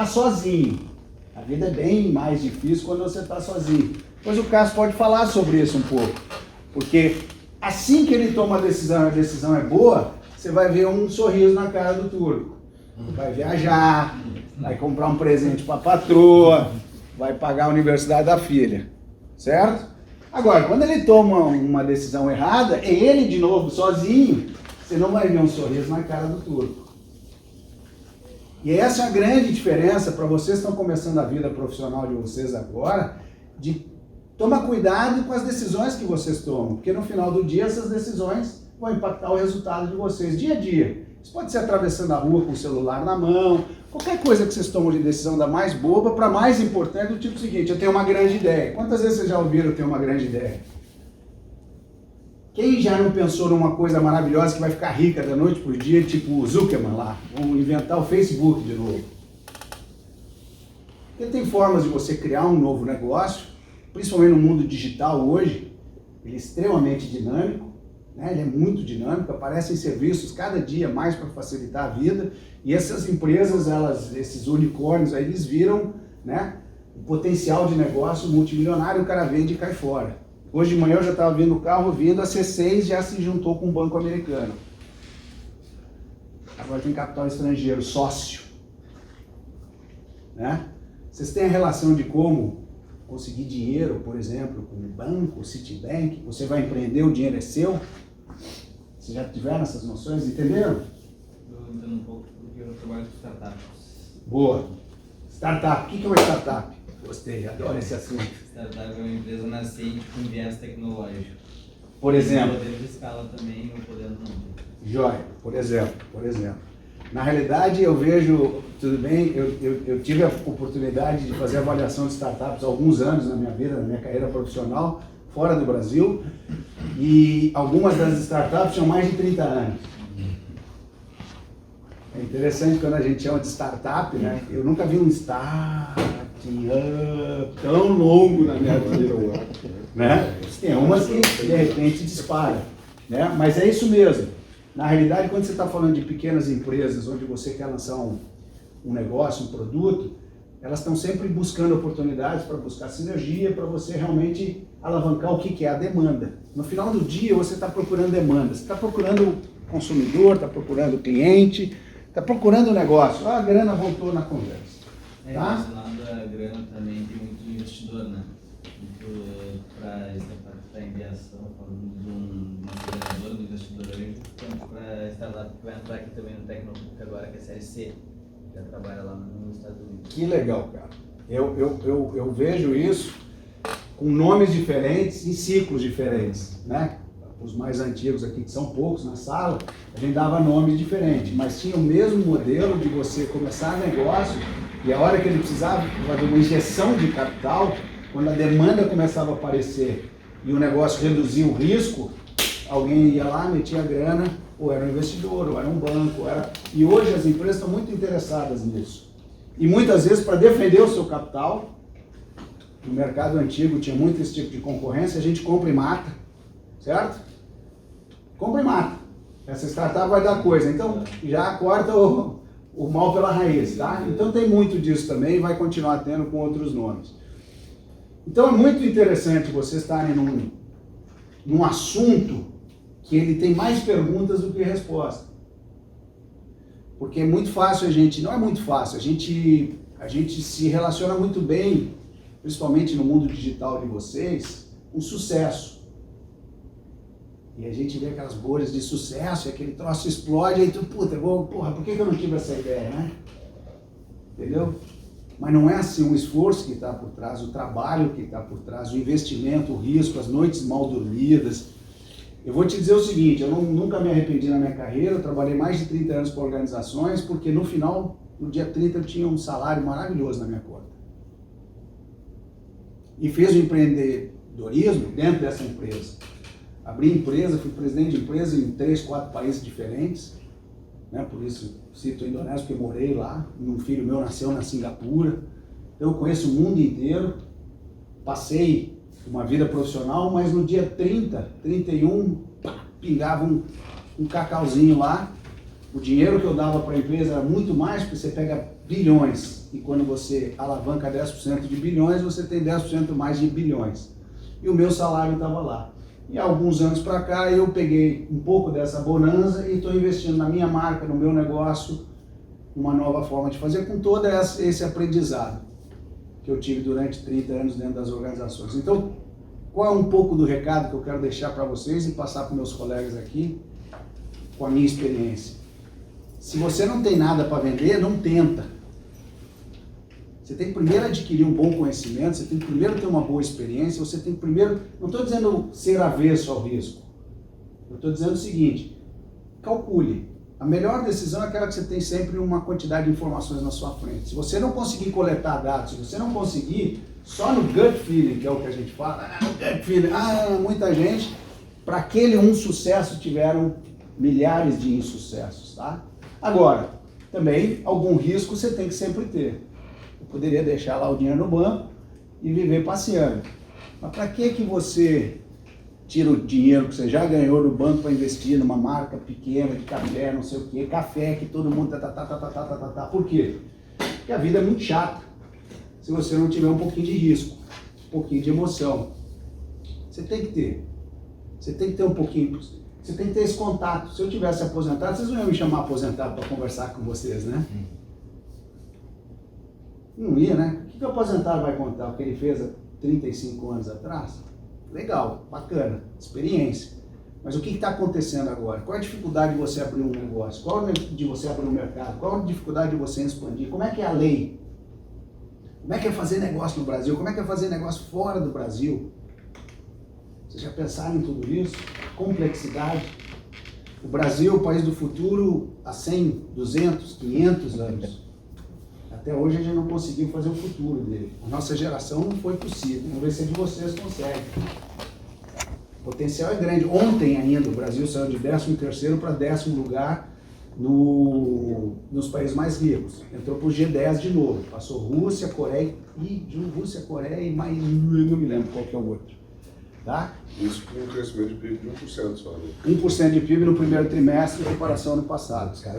sozinho. A vida é bem mais difícil quando você está sozinho. Pois o Cássio pode falar sobre isso um pouco. Porque assim que ele toma a decisão é boa, você vai ver um sorriso na cara do turco. Vai viajar, vai comprar um presente para a patroa, vai pagar a universidade da filha. Certo? Agora, quando ele toma uma decisão errada, é ele de novo sozinho, você não vai ver um sorriso na cara do turco. E essa é a grande diferença para vocês que estão começando a vida profissional de vocês agora, de tomar cuidado com as decisões que vocês tomam, porque no final do dia essas decisões vão impactar o resultado de vocês dia a dia. Isso pode ser atravessando a rua com o celular na mão, qualquer coisa que vocês tomam de decisão da mais boba para mais importante, do tipo seguinte: eu tenho uma grande ideia. Quantas vezes vocês já ouviram eu tenho uma grande ideia? Quem já não pensou numa coisa maravilhosa que vai ficar rica da noite pro dia, tipo o Zuckerman lá, vamos inventar o Facebook de novo? Porque tem formas de você criar um novo negócio, principalmente no mundo digital hoje, ele é extremamente dinâmico, né? Ele é muito dinâmico, aparecem serviços cada dia mais para facilitar a vida, e essas empresas, esses unicórnios aí, eles viram, né, o potencial de negócio multimilionário, o cara vende e cai fora. Hoje de manhã eu já estava vendo o carro vindo, a C6 já se juntou com um banco americano. Agora tem capital estrangeiro, sócio. Né? Vocês têm a relação de como conseguir dinheiro, por exemplo, com o banco, o Citibank, você vai empreender, o dinheiro é seu? Vocês já tiveram essas noções, entenderam? Eu entendo um pouco porque eu trabalho com startups. Boa. Startup, o que é uma startup? Gostei, adoro esse assunto. Startup é uma empresa nascente com viés tecnológico. Por exemplo. O poder de escala também, o poder não. Joia, por exemplo. Na realidade, eu vejo, tudo bem, eu tive a oportunidade de fazer avaliação de startups há alguns anos na minha vida, na minha carreira profissional, fora do Brasil, e algumas das startups tinham mais de 30 anos. É interessante quando a gente chama de startup, né? Eu nunca vi um startup tão longo na minha vida, né? Tem umas que de repente disparam, né? Mas é isso mesmo. Na realidade, quando você está falando de pequenas empresas, onde você quer lançar um negócio, um produto, elas estão sempre buscando oportunidades para buscar sinergia, para você realmente alavancar o que é a demanda. No final do dia, você está procurando demanda, você está procurando consumidor, está procurando cliente, está procurando negócio. Ah, a grana voltou na conversa. Tá? Tá? Esse lado da grana também tem muito investidor, né? Para enviação, falando de um acelerador, do investidor hoje, tanto para startup que vai entrar aqui também no Tecnopuc agora, que é a série C, já trabalha lá nos Estados Unidos. Que legal, cara. Eu vejo isso com nomes diferentes e ciclos diferentes, né? Os mais antigos aqui, que são poucos na sala, a gente dava nomes diferentes, mas tinha o mesmo modelo de você começar negócio e a hora que ele precisava fazer uma injeção de capital, quando a demanda começava a aparecer e o negócio reduzia o risco, alguém ia lá, metia a grana, ou era um investidor, ou era um banco, E hoje as empresas estão muito interessadas nisso. E muitas vezes, para defender o seu capital, no mercado antigo tinha muito esse tipo de concorrência, a gente compra e mata, certo? Compra e mata. Essa startup vai dar coisa, então já corta o mal pela raiz, tá? Então tem muito disso também e vai continuar tendo com outros nomes. Então é muito interessante vocês estarem num assunto que ele tem mais perguntas do que respostas. Porque é muito fácil não é muito fácil, a gente se relaciona muito bem, principalmente no mundo digital de vocês, com sucesso. E a gente vê aquelas bolhas de sucesso, e aquele troço explode, aí tu, porra, por que eu não tive essa ideia, né? Entendeu? Mas não é assim o esforço que está por trás, o trabalho que está por trás, o investimento, o risco, as noites mal dormidas. Eu vou te dizer o seguinte, eu nunca me arrependi na minha carreira, eu trabalhei mais de 30 anos para organizações, porque no final, no dia 30, eu tinha um salário maravilhoso na minha conta. E fiz o empreendedorismo dentro dessa empresa. Abri empresa, fui presidente de empresa em 3, 4 países diferentes, né? Por isso cito a Indonésia, porque eu morei lá, um filho meu nasceu na Singapura, então eu conheço o mundo inteiro, passei uma vida profissional, mas no dia 30, 31, pingava um cacauzinho lá, O dinheiro que eu dava para a empresa era muito mais, porque você pega bilhões, e quando você alavanca 10% de bilhões, você tem 10% mais de bilhões. E o meu salário estava lá. E há alguns anos para cá, eu peguei um pouco dessa bonança e estou investindo na minha marca, no meu negócio, uma nova forma de fazer, com todo esse aprendizado que eu tive durante 30 anos dentro das organizações. Então, qual é um pouco do recado que eu quero deixar para vocês e passar para meus colegas aqui, com a minha experiência? Se você não tem nada para vender, não tenta. Você tem que primeiro adquirir um bom conhecimento, você tem que primeiro ter uma boa experiência, você tem que primeiro... Não estou dizendo ser avesso ao risco. Eu estou dizendo o seguinte, calcule. A melhor decisão é aquela que você tem sempre uma quantidade de informações na sua frente. Se você não conseguir coletar dados, se você não conseguir, só no gut feeling, que é o que a gente fala, gut feeling, muita gente, para aquele um sucesso tiveram milhares de insucessos, tá? Agora, também, algum risco você tem que sempre ter. Eu poderia deixar lá o dinheiro no banco e viver passeando. Mas para que você tira o dinheiro que você já ganhou no banco para investir numa marca pequena de café, não sei o quê, café que todo mundo Por quê? Porque a vida é muito chata se você não tiver um pouquinho de risco, um pouquinho de emoção. Você tem que ter. Você tem que ter um pouquinho... Você tem que ter esse contato. Se eu tivesse aposentado, vocês não iam me chamar aposentado para conversar com vocês, né? Não ia, né? O que o aposentado vai contar? O que ele fez há 35 anos atrás? Legal, bacana, experiência. Mas o que está acontecendo agora? Qual a dificuldade de você abrir um negócio? Qual a de você abrir um mercado? Qual a dificuldade de você expandir? Como é que é a lei? Como é que é fazer negócio no Brasil? Como é que é fazer negócio fora do Brasil? Vocês já pensaram em tudo isso? Complexidade. O Brasil é o país do futuro há 100, 200, 500 anos. Até hoje a gente não conseguiu fazer o futuro dele. A nossa geração não foi possível. Vamos ver se a de vocês consegue. O potencial é grande. Ontem ainda o Brasil saiu de 13º para 10º lugar nos países mais ricos. Entrou para o G10 de novo. Passou Rússia, Coreia e mais... não me lembro qual que é o outro. Tá? Isso com um crescimento de PIB de 1% só. Né? 1% de PIB no primeiro trimestre em comparação ao ano passado. Tá?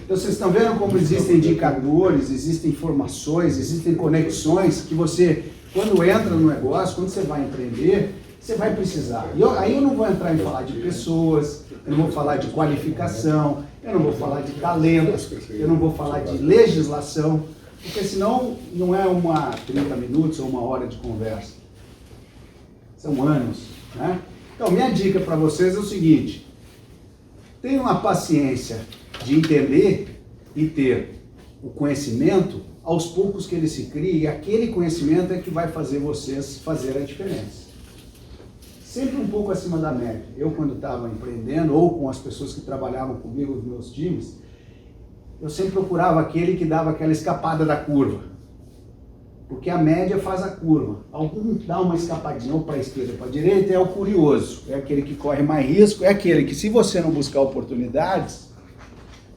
Então vocês estão vendo como existem indicadores, existem informações, existem conexões que você, quando entra no negócio, quando você vai empreender, você vai precisar. Aí eu não vou entrar em falar de pessoas, eu não vou falar de qualificação, eu não vou falar de talento, eu não vou falar de legislação, porque senão não é 30 minutos ou 1 hora de conversa. São anos, né? Então, minha dica para vocês é o seguinte: tenham a paciência de entender e ter o conhecimento aos poucos que ele se cria, e aquele conhecimento é que vai fazer vocês fazer a diferença. Sempre um pouco acima da média. Eu, quando estava empreendendo, ou com as pessoas que trabalhavam comigo, os meus times, eu sempre procurava aquele que dava aquela escapada da curva. Porque a média faz a curva. Algum dá uma escapadinha ou para a esquerda ou para a direita, é o curioso. É aquele que corre mais risco, é aquele que, se você não buscar oportunidades,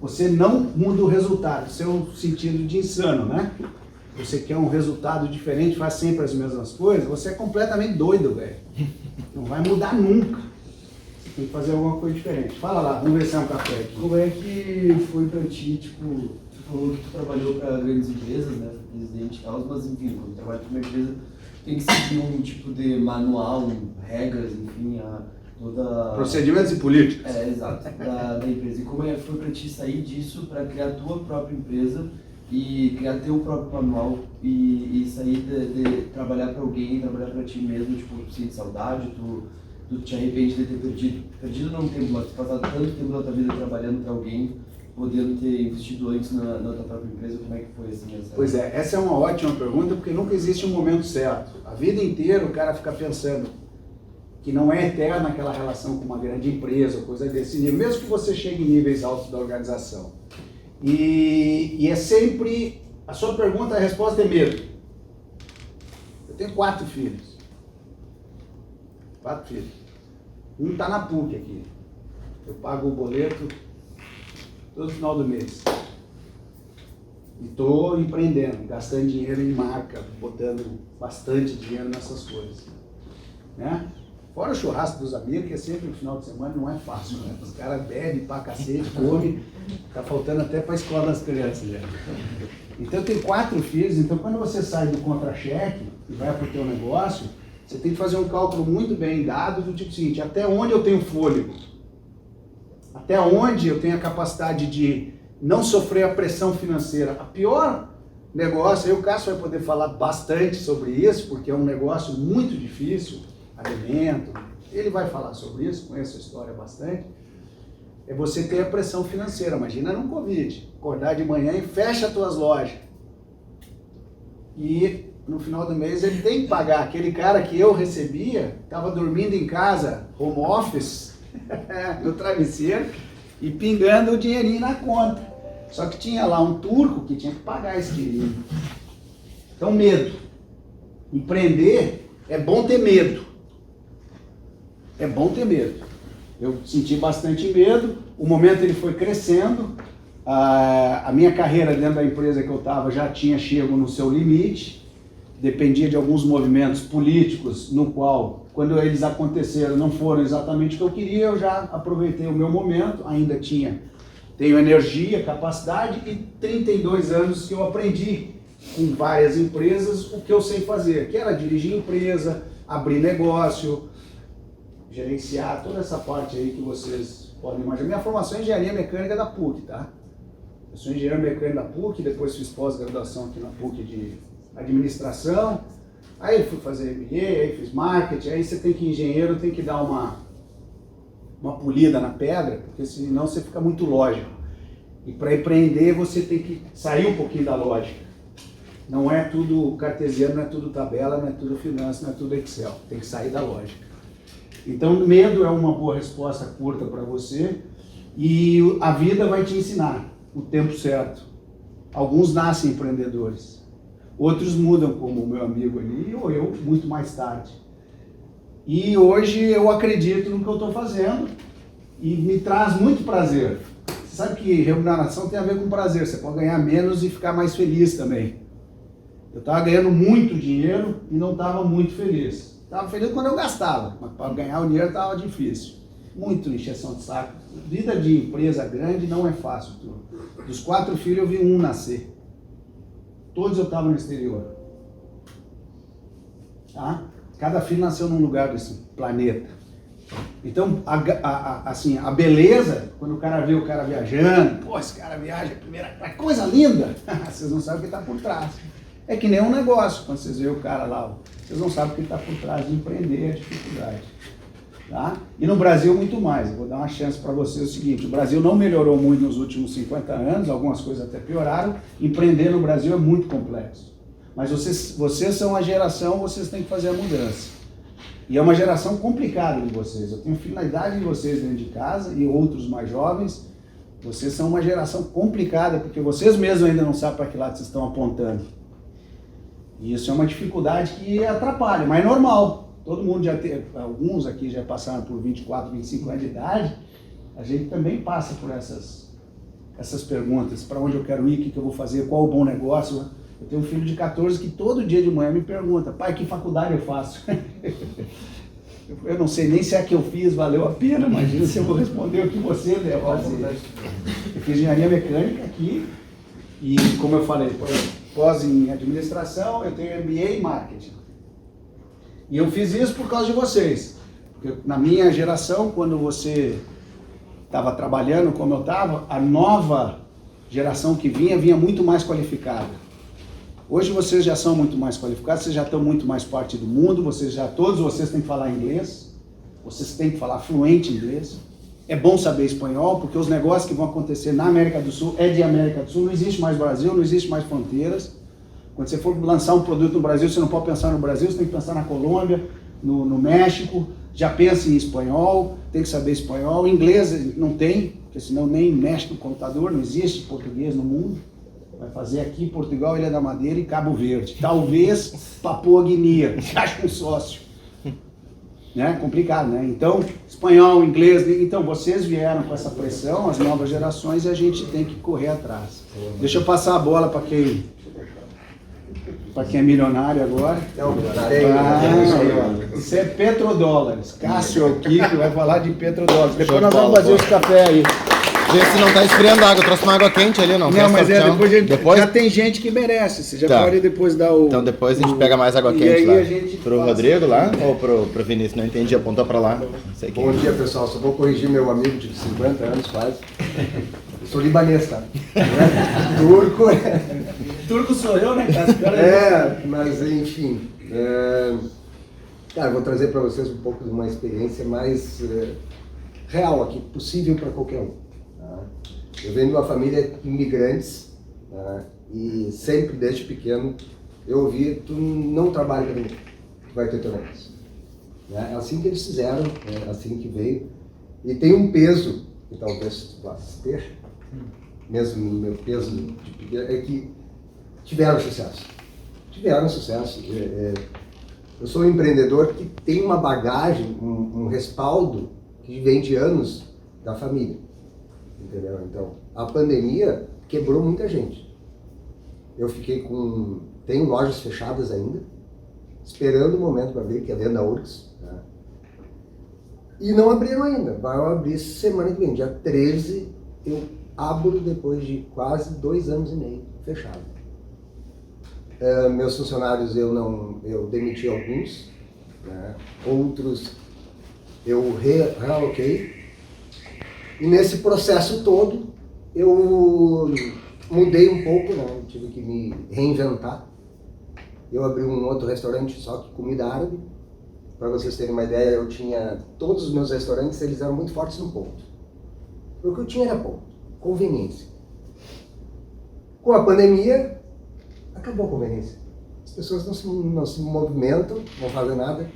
você não muda o resultado. Isso é o sentido de insano, né? Você quer um resultado diferente, faz sempre as mesmas coisas, você é completamente doido, velho. Não vai mudar nunca. Você tem que fazer alguma coisa diferente. Fala lá, vamos ver se é um café aqui. Como é que foi pra ti, tipo, tu falou que tu trabalhou para grandes empresas, né, presidente e tal, mas enfim, quando tu trabalha para uma empresa, tem que seguir um tipo de manual, regras, enfim, toda... Procedimentos e políticas. Exato, da empresa. E como é que foi para ti sair disso para criar a tua própria empresa e criar teu próprio manual e sair de trabalhar para alguém, trabalhar para ti mesmo, tipo, tu sente saudade, tu te arrepende de ter perdido não tempo, mas tu passado tanto tempo da tua vida trabalhando para alguém, podendo ter investido antes na tua própria empresa, como é que foi assim? Pois é, essa é uma ótima pergunta, porque nunca existe um momento certo. A vida inteira o cara fica pensando que não é eterna aquela relação com uma grande empresa ou coisa desse nível, mesmo que você chegue em níveis altos da organização. E é sempre, a sua pergunta, a resposta é medo. Eu tenho 4 filhos. 4 filhos. Um está na PUC aqui. Eu pago o boleto todo final do mês. E estou empreendendo, gastando dinheiro em marca, botando bastante dinheiro nessas coisas. Né? Fora o churrasco dos amigos, que é sempre no final de semana, não é fácil, né? Os caras bebem pra cacete, comem, tá faltando até pra escola das crianças, já. Então eu tenho 4 filhos, então quando você sai do contra-cheque e vai pro teu negócio, você tem que fazer um cálculo muito bem dado do tipo seguinte, até onde eu tenho fôlego? Até onde eu tenho a capacidade de não sofrer a pressão financeira? A pior negócio, aí o Cássio vai poder falar bastante sobre isso, porque é um negócio muito difícil, alimento, ele vai falar sobre isso, conheço a história bastante, é você ter a pressão financeira. Imagina num Covid, acordar de manhã e fecha as tuas lojas. E no final do mês ele tem que pagar. Aquele cara que eu recebia, estava dormindo em casa, home office, no travesseiro, e pingando o dinheirinho na conta. Só que tinha lá um turco que tinha que pagar esse dinheiro. Então, medo. Empreender é bom ter medo. É bom ter medo. Eu senti bastante medo, o momento ele foi crescendo, a minha carreira dentro da empresa que eu estava já tinha chegado no seu limite, dependia de alguns movimentos políticos, no qual, quando eles aconteceram, não foram exatamente o que eu queria, eu já aproveitei o meu momento, ainda tenho energia, capacidade e 32 anos que eu aprendi com várias empresas o que eu sei fazer, que era dirigir empresa, abrir negócio, gerenciar toda essa parte aí que vocês podem imaginar. Minha formação é engenharia mecânica da PUC, tá? Eu sou engenheiro mecânico da PUC, depois fiz pós-graduação aqui na PUC de administração, aí fui fazer MBA, aí fiz marketing, aí você tem que, engenheiro, tem que dar uma polida na pedra, porque senão você fica muito lógico. E para empreender você tem que sair um pouquinho da lógica. Não é tudo cartesiano, não é tudo tabela, não é tudo finanças, não é tudo Excel. Tem que sair da lógica. Então, medo é uma boa resposta curta para você e a vida vai te ensinar o tempo certo. Alguns nascem empreendedores, outros mudam, como o meu amigo ali, ou eu, muito mais tarde. E hoje eu acredito no que eu estou fazendo e me traz muito prazer. Você sabe que remuneração tem a ver com prazer, você pode ganhar menos e ficar mais feliz também. Eu estava ganhando muito dinheiro e não estava muito feliz. Estava feliz quando eu gastava, mas para ganhar o dinheiro estava difícil. Muito encheção de saco. Vida de empresa grande não é fácil. Dos 4 filhos eu vi um nascer. Todos eu estava no exterior. Tá? Cada filho nasceu num lugar desse planeta. Então, assim, a beleza, quando o cara vê o cara viajando, pô, esse cara viaja, coisa linda, vocês não sabem o que está por trás. É que nem um negócio, quando vocês veem o cara lá, vocês não sabem o que está por trás de empreender, a dificuldade. Tá? E no Brasil muito mais, eu vou dar uma chance para vocês, o seguinte, o Brasil não melhorou muito nos últimos 50 anos, algumas coisas até pioraram, empreender no Brasil é muito complexo. Mas vocês são a geração, vocês têm que fazer a mudança. E é uma geração complicada de vocês, eu tenho finalidade de vocês dentro de casa e outros mais jovens, vocês são uma geração complicada, porque vocês mesmos ainda não sabem para que lado vocês estão apontando. E isso é uma dificuldade que atrapalha, mas é normal. Todo mundo já tem, alguns aqui já passaram por 24, 25 anos de idade, a gente também passa por essas perguntas, para onde eu quero ir, o que eu vou fazer, qual o bom negócio. Eu tenho um filho de 14 que todo dia de manhã me pergunta, pai, que faculdade eu faço? Eu não sei nem se a que eu fiz valeu a pena, imagina se eu vou responder o que você deve fazer. Eu fiz engenharia mecânica aqui, e como eu falei, pós em administração, eu tenho MBA em marketing. E eu fiz isso por causa de vocês. Porque na minha geração, quando você estava trabalhando como eu estava, a nova geração que vinha muito mais qualificada. Hoje vocês já são muito mais qualificados, vocês já estão muito mais parte do mundo, todos vocês têm que falar inglês, vocês têm que falar fluente inglês. É bom saber espanhol, porque os negócios que vão acontecer na América do Sul é de América do Sul, não existe mais Brasil, não existe mais fronteiras. Quando você for lançar um produto no Brasil, você não pode pensar no Brasil, você tem que pensar na Colômbia, no México, já pensa em espanhol, tem que saber espanhol. Inglês não tem, porque senão nem mexe no computador, não existe português no mundo. Vai fazer aqui Portugal, Ilha da Madeira e Cabo Verde. Talvez Papua Guiné, acha um sócio. Né? Complicado, né? Então, espanhol, inglês, então vocês vieram com essa pressão, as novas gerações, e a gente tem que correr atrás. Deixa eu passar a bola para quem para quem é milionário agora. Não, milionário isso aí, ó. Isso é petrodólares. Cássio aqui que vai falar de petrodólares. Depois nós vamos fazer os cafés aí. Vê se não tá esfriando água. Eu trouxe uma água quente ali, não. Não, mas depois já tem gente que merece. Você já Tá. pode depois dar o... Então depois a gente pega mais água E quente aí lá. a gente Pro passa- Rodrigo lá ou pro Vinícius? Não entendi, apontou pra lá. Não sei quem. Bom dia, pessoal. Só vou corrigir meu amigo de 50 anos quase. Eu sou libanês, tá? Turco. Turco sou eu, né, Cássio? Mas enfim. Cara, eu vou trazer para vocês um pouco de uma experiência mais real aqui, possível para qualquer um. Tá? Eu venho de uma família de imigrantes, tá? E sempre desde pequeno eu ouvi: tu não trabalha para ninguém, tu vai ter teu negócio. É assim que eles fizeram, é assim que veio. E tem um peso, que talvez tu possa ter, mesmo no meu peso de pequeno, é que tiveram sucesso. Tiveram sucesso. Eu sou um empreendedor que tem uma bagagem, um respaldo que vem de anos da família. Entendeu? Então, a pandemia quebrou muita gente. Eu fiquei tenho lojas fechadas ainda, esperando o momento para abrir, que é dentro da URGS. Tá? E não abriram ainda. Vai abrir semana que vem, dia 13, eu abro depois de quase 2 anos e meio fechado. Meus funcionários eu demiti alguns, né? Outros eu realoquei. E nesse processo todo eu mudei um pouco, né? Tive que me reinventar. Eu abri um outro restaurante só que comida árabe. Para vocês terem uma ideia, eu tinha todos os meus restaurantes, eles eram muito fortes no ponto. O que eu tinha era ponto, conveniência. Com a pandemia acabou a conveniência. As pessoas não se movimentam, não fazem nada.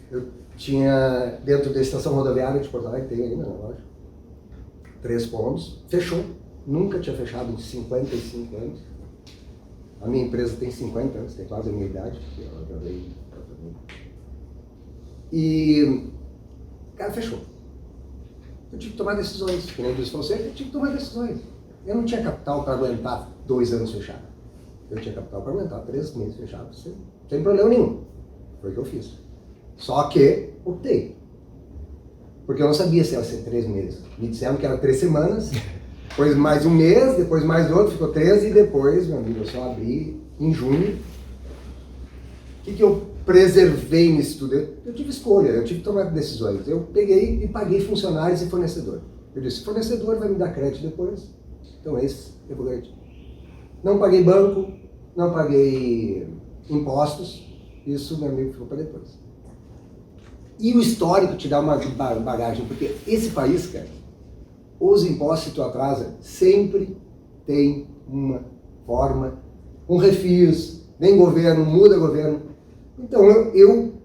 Eu tinha, dentro da estação rodoviária de Porto Alegre, tem ainda na loja, 3 pontos, fechou. Nunca tinha fechado em 55 anos. A minha empresa tem 50 anos, tem quase a minha idade, porque ela já veio para mim. E, cara, fechou. Eu tive que tomar decisões, que nem disse você, eu tive que tomar decisões. Eu não tinha capital para aguentar 2 anos fechado. Eu tinha capital para aguentar 3 meses fechados sem problema nenhum. Foi o que eu fiz. Só que optei. Porque eu não sabia se ia ser 3 meses. Me disseram que era 3 semanas, depois mais 1 mês, depois mais outro, ficou 13, e depois, meu amigo, eu só abri em junho. O que eu preservei nisso tudo? Eu tive escolha, eu tive que tomar decisões. Eu peguei e paguei funcionários e fornecedor. Eu disse: fornecedor vai me dar crédito depois, então esse eu vou garantir. Não paguei banco, não paguei impostos, isso, meu amigo, ficou para depois. E o histórico te dá uma bagagem, porque esse país, cara, os impostos que tu atrasa sempre tem uma forma, um refis, vem governo, muda governo. Então eu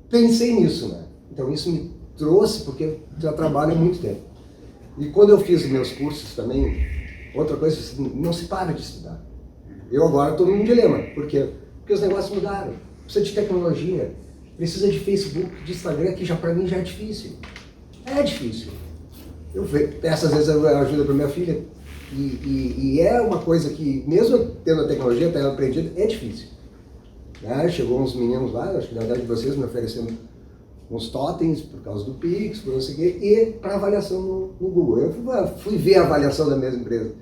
pensei nisso, né? Então isso me trouxe, porque eu já trabalho há muito tempo. E quando eu fiz meus cursos também, outra coisa, não se para de estudar. Eu agora estou num dilema. Por quê? Porque os negócios mudaram. Precisa de tecnologia, precisa de Facebook, de Instagram, que já para mim já é difícil. É difícil. Eu peço às vezes ajuda para minha filha, e é uma coisa que, mesmo tendo a tecnologia, tendo aprendido, é difícil. Né? Chegou uns meninos lá, acho que na verdade de vocês, me oferecendo uns totens por causa do Pix, por não sei o quê, e para avaliação no Google. Eu fui ver a avaliação da mesma empresa.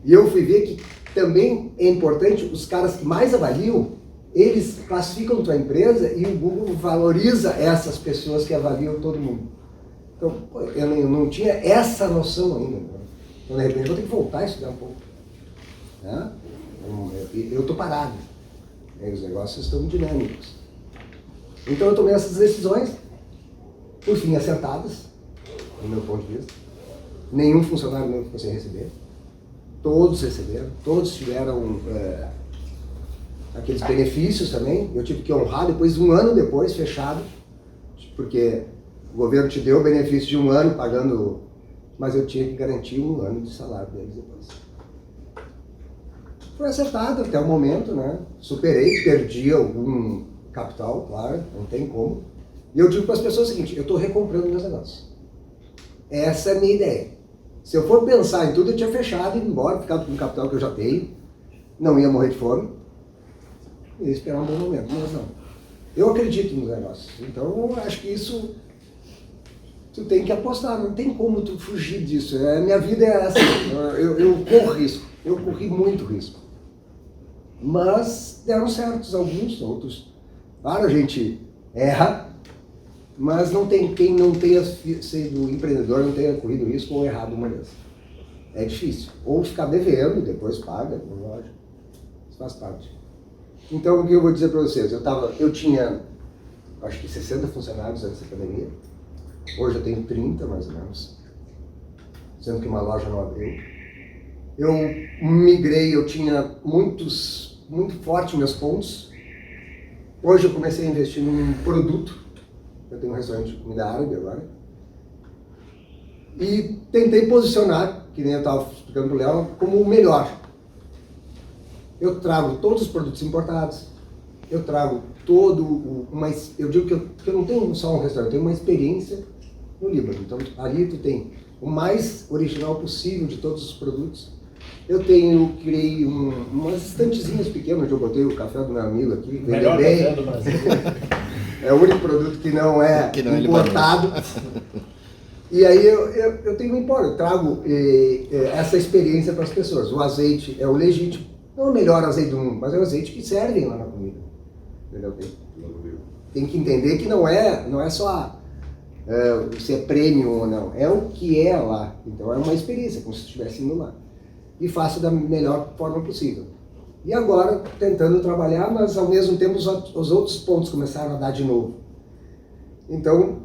E eu fui ver que também é importante, os caras que mais avaliam, eles classificam tua empresa e o Google valoriza essas pessoas que avaliam todo mundo. Então, eu não tinha essa noção ainda. Né? Então, de repente, eu vou ter que voltar a estudar um pouco. Né? Eu estou parado. Os negócios estão dinâmicos. Então, eu tomei essas decisões, por fim, acertadas, do meu ponto de vista. Nenhum funcionário meu ficou sem receber. Todos receberam, todos tiveram aqueles benefícios também. Eu tive que honrar depois, 1 ano depois, fechado, porque o governo te deu o benefício de 1 ano pagando, mas eu tinha que garantir 1 ano de salário deles depois. Foi acertado até o momento, né? Superei, perdi algum capital, claro, não tem como. E eu digo para as pessoas o seguinte: eu estou recomprando meus negócios. Essa é a minha ideia. Se eu for pensar em tudo, eu tinha fechado e ido embora, ficado com o capital que eu já tenho, não ia morrer de fome. e esperar um bom momento. Mas não. Eu acredito nos negócios. Então, eu acho que isso tu tem que apostar, não tem como tu fugir disso. Minha vida é essa. Eu corro risco. Eu corri muito risco. Mas deram certos alguns, outros. Claro, a gente erra, mas não tem quem não tenha sido empreendedor, não tenha corrido risco ou errado uma vez. É difícil. Ou ficar devendo, depois paga, lógico. Isso faz parte. Então, o que eu vou dizer para vocês? Eu tinha, acho que 60 funcionários antes da pandemia. Hoje eu tenho 30, mais ou menos. Sendo que uma loja não abriu. Eu migrei, eu tinha muito forte meus pontos. Hoje eu comecei a investir num produto. Eu tenho um restaurante de comida árabe agora. E tentei posicionar, que nem eu estava explicando para o Léo, como o melhor. Eu trago todos os produtos importados. Eu trago eu digo que eu não tenho só um restaurante, eu tenho uma experiência no Líbano. Então ali tu tem o mais original possível de todos os produtos. Eu criei umas estantezinhas pequenas onde eu botei o café do meu amigo aqui. Melhor bem. café do Brasil. É o único produto que não é importado. E aí eu tenho um empório, eu trago essa experiência para as pessoas. O azeite é o legítimo, não é o melhor azeite do mundo, mas é o azeite que servem lá na comida. Entendeu? Tem que entender que não é só se é premium ou não, é o que é lá. Então é uma experiência, como se estivesse indo lá. E faço da melhor forma possível. E agora, tentando trabalhar, mas ao mesmo tempo os outros pontos começaram a dar de novo. Então,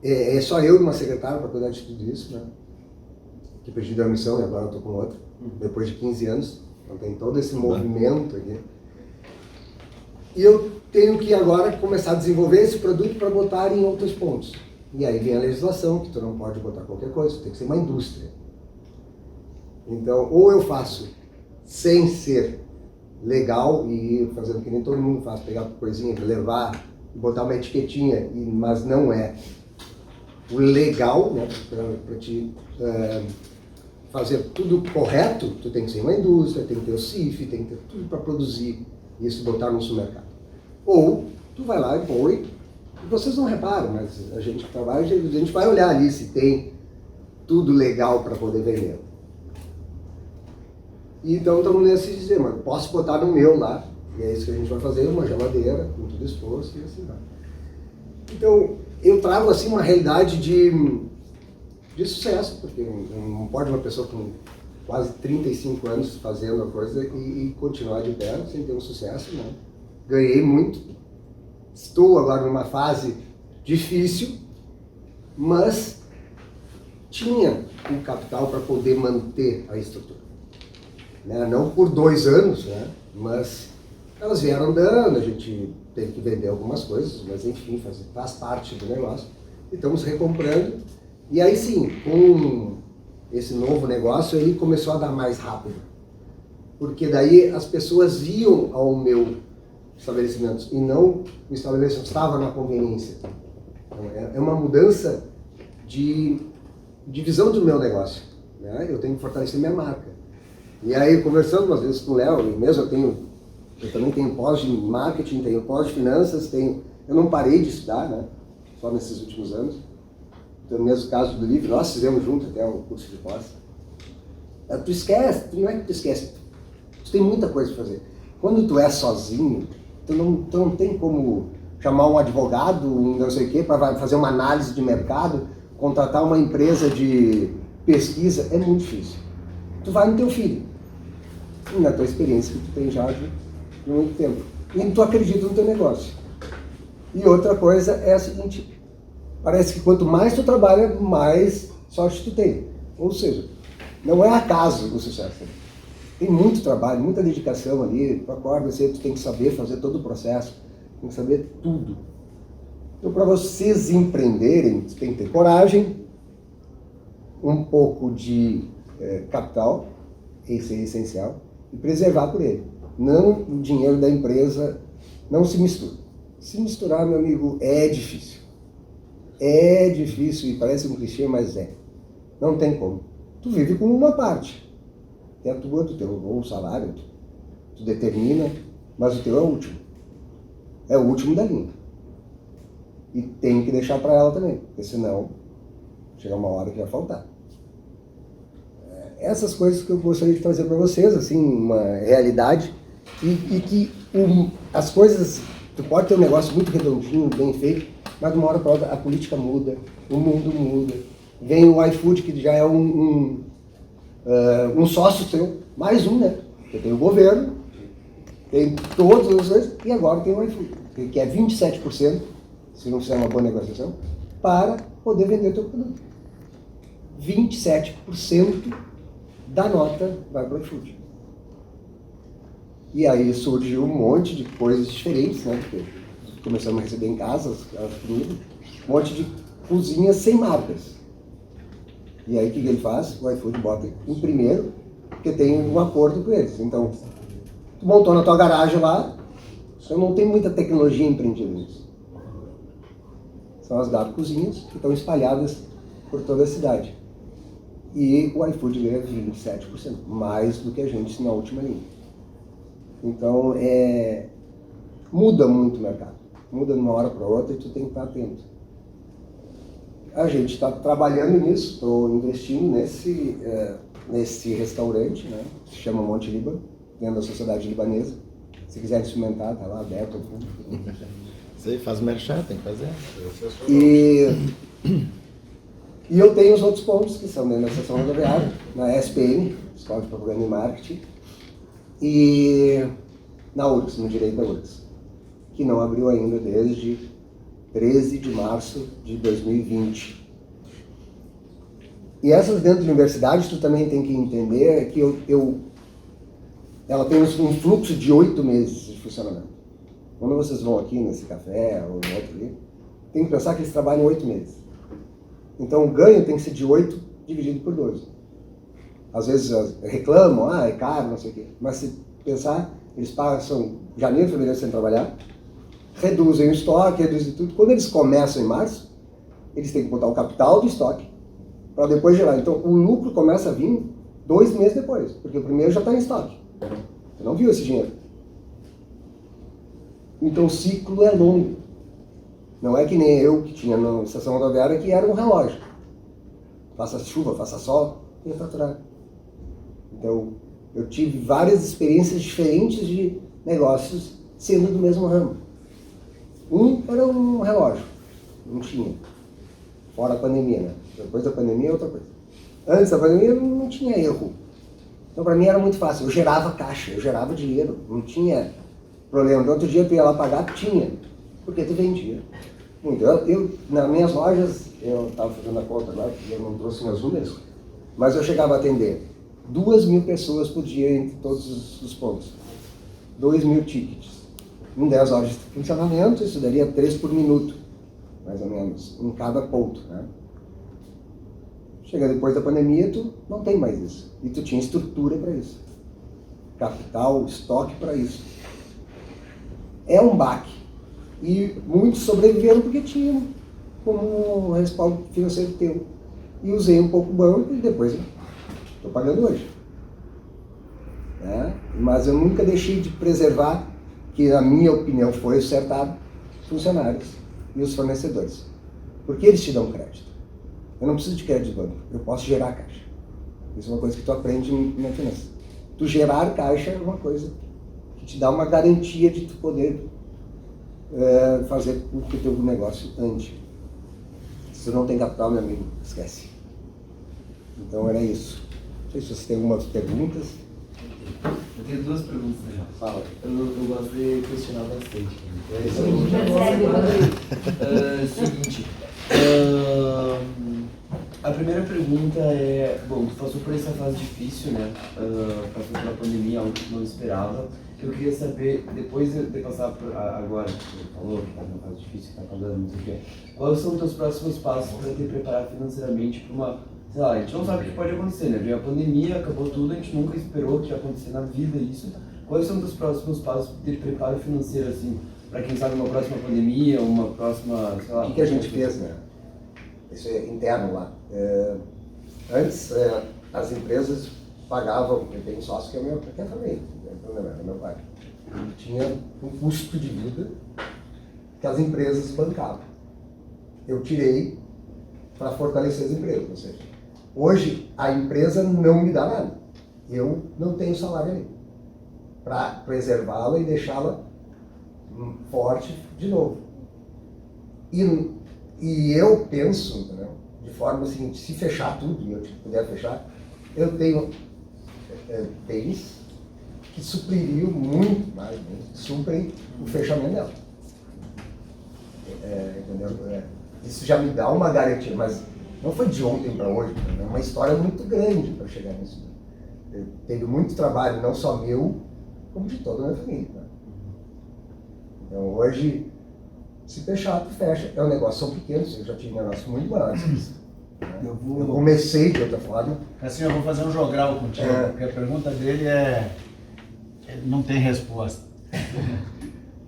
é só eu e uma secretária para cuidar de tudo isso, né? Que pedi demissão e agora eu estou com outra. Depois de 15 anos, então tem todo esse movimento aqui. E eu tenho que agora começar a desenvolver esse produto para botar em outros pontos. E aí vem a legislação, que tu não pode botar qualquer coisa, tem que ser uma indústria. Então, ou eu faço sem ser legal e fazendo que nem todo mundo faz, pegar coisinha, levar, botar uma etiquetinha, mas não é o legal, né, para te fazer tudo correto, tu tem que ser uma indústria, tem que ter o CIF, tem que ter tudo para produzir isso e botar no supermercado. Ou tu vai lá e põe, e vocês não reparam, mas a gente que trabalha, a gente vai olhar ali se tem tudo legal para poder vender. E então estamos nesse dizer, mano, posso botar no meu lá, e é isso que a gente vai fazer, uma geladeira, com tudo exposto e assim vai. Então, eu trago assim uma realidade de sucesso, porque não pode uma pessoa com quase 35 anos fazendo a coisa e continuar de pé sem ter um sucesso, né? Ganhei muito, estou agora numa fase difícil, mas tinha o capital para poder manter a estrutura. Né? Não por 2 anos, né? Mas elas vieram dando, a gente teve que vender algumas coisas, mas enfim, faz parte do negócio. E estamos recomprando. E aí sim, com esse novo negócio, ele começou a dar mais rápido. Porque daí as pessoas iam ao meu estabelecimento e não o estabelecimento estava na conveniência. Então, é uma mudança de visão do meu negócio. Né? Eu tenho que fortalecer minha marca. E aí, conversando umas vezes com o Léo, e mesmo eu também tenho pós de marketing, tenho pós de finanças, eu não parei de estudar, né? Só nesses últimos anos. Então, no mesmo caso do livro, nós fizemos junto até o curso de pós. Tu esquece, não é que tu esquece, tu tem muita coisa para fazer. Quando tu é sozinho, tu não tem como chamar um advogado, não sei o quê, para fazer uma análise de mercado, contratar uma empresa de pesquisa, é muito difícil. Tu vai no teu filho, na tua experiência que tu tem já de muito tempo. E tu acredita no teu negócio. E outra coisa é a seguinte, parece que quanto mais tu trabalha, mais sorte tu tem. Ou seja, não é acaso o sucesso. Tem muito trabalho, muita dedicação ali, tu acorda cedo, tu tem que saber fazer todo o processo, tem que saber tudo. Então, para vocês empreenderem, tu tem que ter coragem, um pouco de capital, esse é essencial, e preservar por ele. Não o dinheiro da empresa, não se mistura. Se misturar, meu amigo, é difícil. É difícil e parece um clichê, mas é. Não tem como. Tu vive com uma parte. Tem a tua, tu tem um bom salário, tu determina, mas o teu é o último. É o último da linha. E tem que deixar para ela também, porque senão chega uma hora que vai faltar. Essas coisas que eu gostaria de trazer para vocês, assim, uma realidade, e que as coisas, tu pode ter um negócio muito redondinho, bem feito, mas de uma hora para outra a política muda, o mundo muda. Vem o iFood, que já é um sócio teu, mais um, né? Porque tem o governo, tem todas as coisas, e agora tem o iFood, que é 27%, se não fizer uma boa negociação, para poder vender o teu produto. 27% da nota vai para o iFood. E aí surgiu um monte de coisas diferentes, né? Porque começamos a receber em casa, um monte de cozinhas sem marcas. E aí o que ele faz? O iFood bota em primeiro, porque tem um acordo com eles. Então, tu montou na tua garagem lá, então não tem muita tecnologia empreendida nisso. São as Gato Cozinhas que estão espalhadas por toda a cidade. E o iFood ganha 27%, mais do que a gente na última linha. Então, muda muito o mercado. Muda de uma hora para outra e tu tem que estar atento. A gente está trabalhando nisso, estou investindo nesse restaurante, né, que se chama Monte Líbano, dentro da sociedade libanesa. Se quiser experimentar, está lá aberto ao público. Você faz merchan, tem que fazer. E eu tenho os outros pontos, que são dentro da Estação Rodoviária, na SPM, Escola de Propaganda e Marketing, e na URGS, no Direito da URGS, que não abriu ainda desde 13 de março de 2020. E essas dentro da universidade, tu também tem que entender que ela tem um fluxo de 8 meses de funcionamento. Quando vocês vão aqui nesse café ou no outro ali, tem que pensar que eles trabalham 8 meses. Então o ganho tem que ser de 8 dividido por 12. Às vezes reclamam, é caro, não sei o quê. Mas se pensar, eles passam janeiro, fevereiro sem trabalhar, reduzem o estoque, reduzem tudo. Quando eles começam em março, eles têm que botar o capital do estoque para depois gerar. Então o lucro começa a vir 2 meses depois, porque o primeiro já está em estoque. Você não viu esse dinheiro. Então o ciclo é longo. Não é que nem eu que tinha na estação rodoviária que era um relógio. Faça chuva, faça sol, ia faturar. Então eu tive várias experiências diferentes de negócios sendo do mesmo ramo. Um era um relógio, não tinha. Fora a pandemia, né? Depois da pandemia é outra coisa. Antes da pandemia não tinha erro. Então para mim era muito fácil. Eu gerava caixa, eu gerava dinheiro, não tinha problema. No outro dia tu ia lá pagar, tinha. Porque tu vendia. Muito. Eu nas minhas lojas, eu estava fazendo a conta agora, porque eu não trouxe meus números, mas eu chegava a atender 2.000 pessoas por dia entre todos os pontos. 2.000 tickets. Em 10 horas de funcionamento, isso daria 3 por minuto, mais ou menos, em cada ponto, né? Chega depois da pandemia, tu não tem mais isso. E tu tinha estrutura para isso. Capital, estoque para isso. É um baque. E muitos sobreviveram porque tinham como respaldo financeiro teu. E usei um pouco o banco e depois estou pagando hoje. Mas eu nunca deixei de preservar, que na minha opinião foi acertado, os funcionários e os fornecedores. Porque eles te dão crédito. Eu não preciso de crédito de banco, eu posso gerar caixa. Isso é uma coisa que tu aprende na finança. Tu gerar caixa é uma coisa que te dá uma garantia de tu poder fazer com que o teu negócio ande. Se tu não tem capital, meu amigo, esquece. Então era isso. Não sei se vocês têm algumas perguntas. Eu tenho 2 perguntas, né? Fala. Eu gosto de questionar bastante. Seguinte, a primeira pergunta é, bom, tu passou por essa fase difícil, né? Passou pela pandemia, algo que tu não esperava. Eu queria saber, depois de passar por agora, você falou que está numa fase difícil, que está pagando, não sei o quê, quais são os teus próximos passos para te preparar financeiramente para uma, sei lá, a gente não sabe o que pode acontecer, né? Veio a pandemia, acabou tudo, a gente nunca esperou que ia acontecer na vida isso. Quais são os teus próximos passos de preparo financeiro, assim, para quem sabe uma próxima pandemia, uma próxima, sei lá... O que a gente fez, né? Isso é interno lá. Antes, as empresas pagavam, eu tenho sócio que é meu, que é também, não era meu pai. Ele tinha um custo de vida que as empresas bancavam. Eu tirei para fortalecer as empresas, ou seja, hoje a empresa não me dá nada. Eu não tenho salário ali para preservá-la e deixá-la forte de novo. E eu penso, entendeu? De forma seguinte, se fechar tudo, e eu puder fechar, eu tenho bens que supririam muito mais, né? Suprem o fechamento dela. Entendeu? Isso já me dá uma garantia, mas não foi de ontem para hoje, é uma história muito grande para chegar nisso. Teve muito trabalho, não só meu, como de toda a minha família. Né? Então hoje, se fechar, tu fecha. É um negócio, são pequenos, eu já tive negócios muito maiores. Né? Eu comecei de outra forma. Assim, eu vou fazer um jogral contigo, porque a pergunta dele não tem resposta.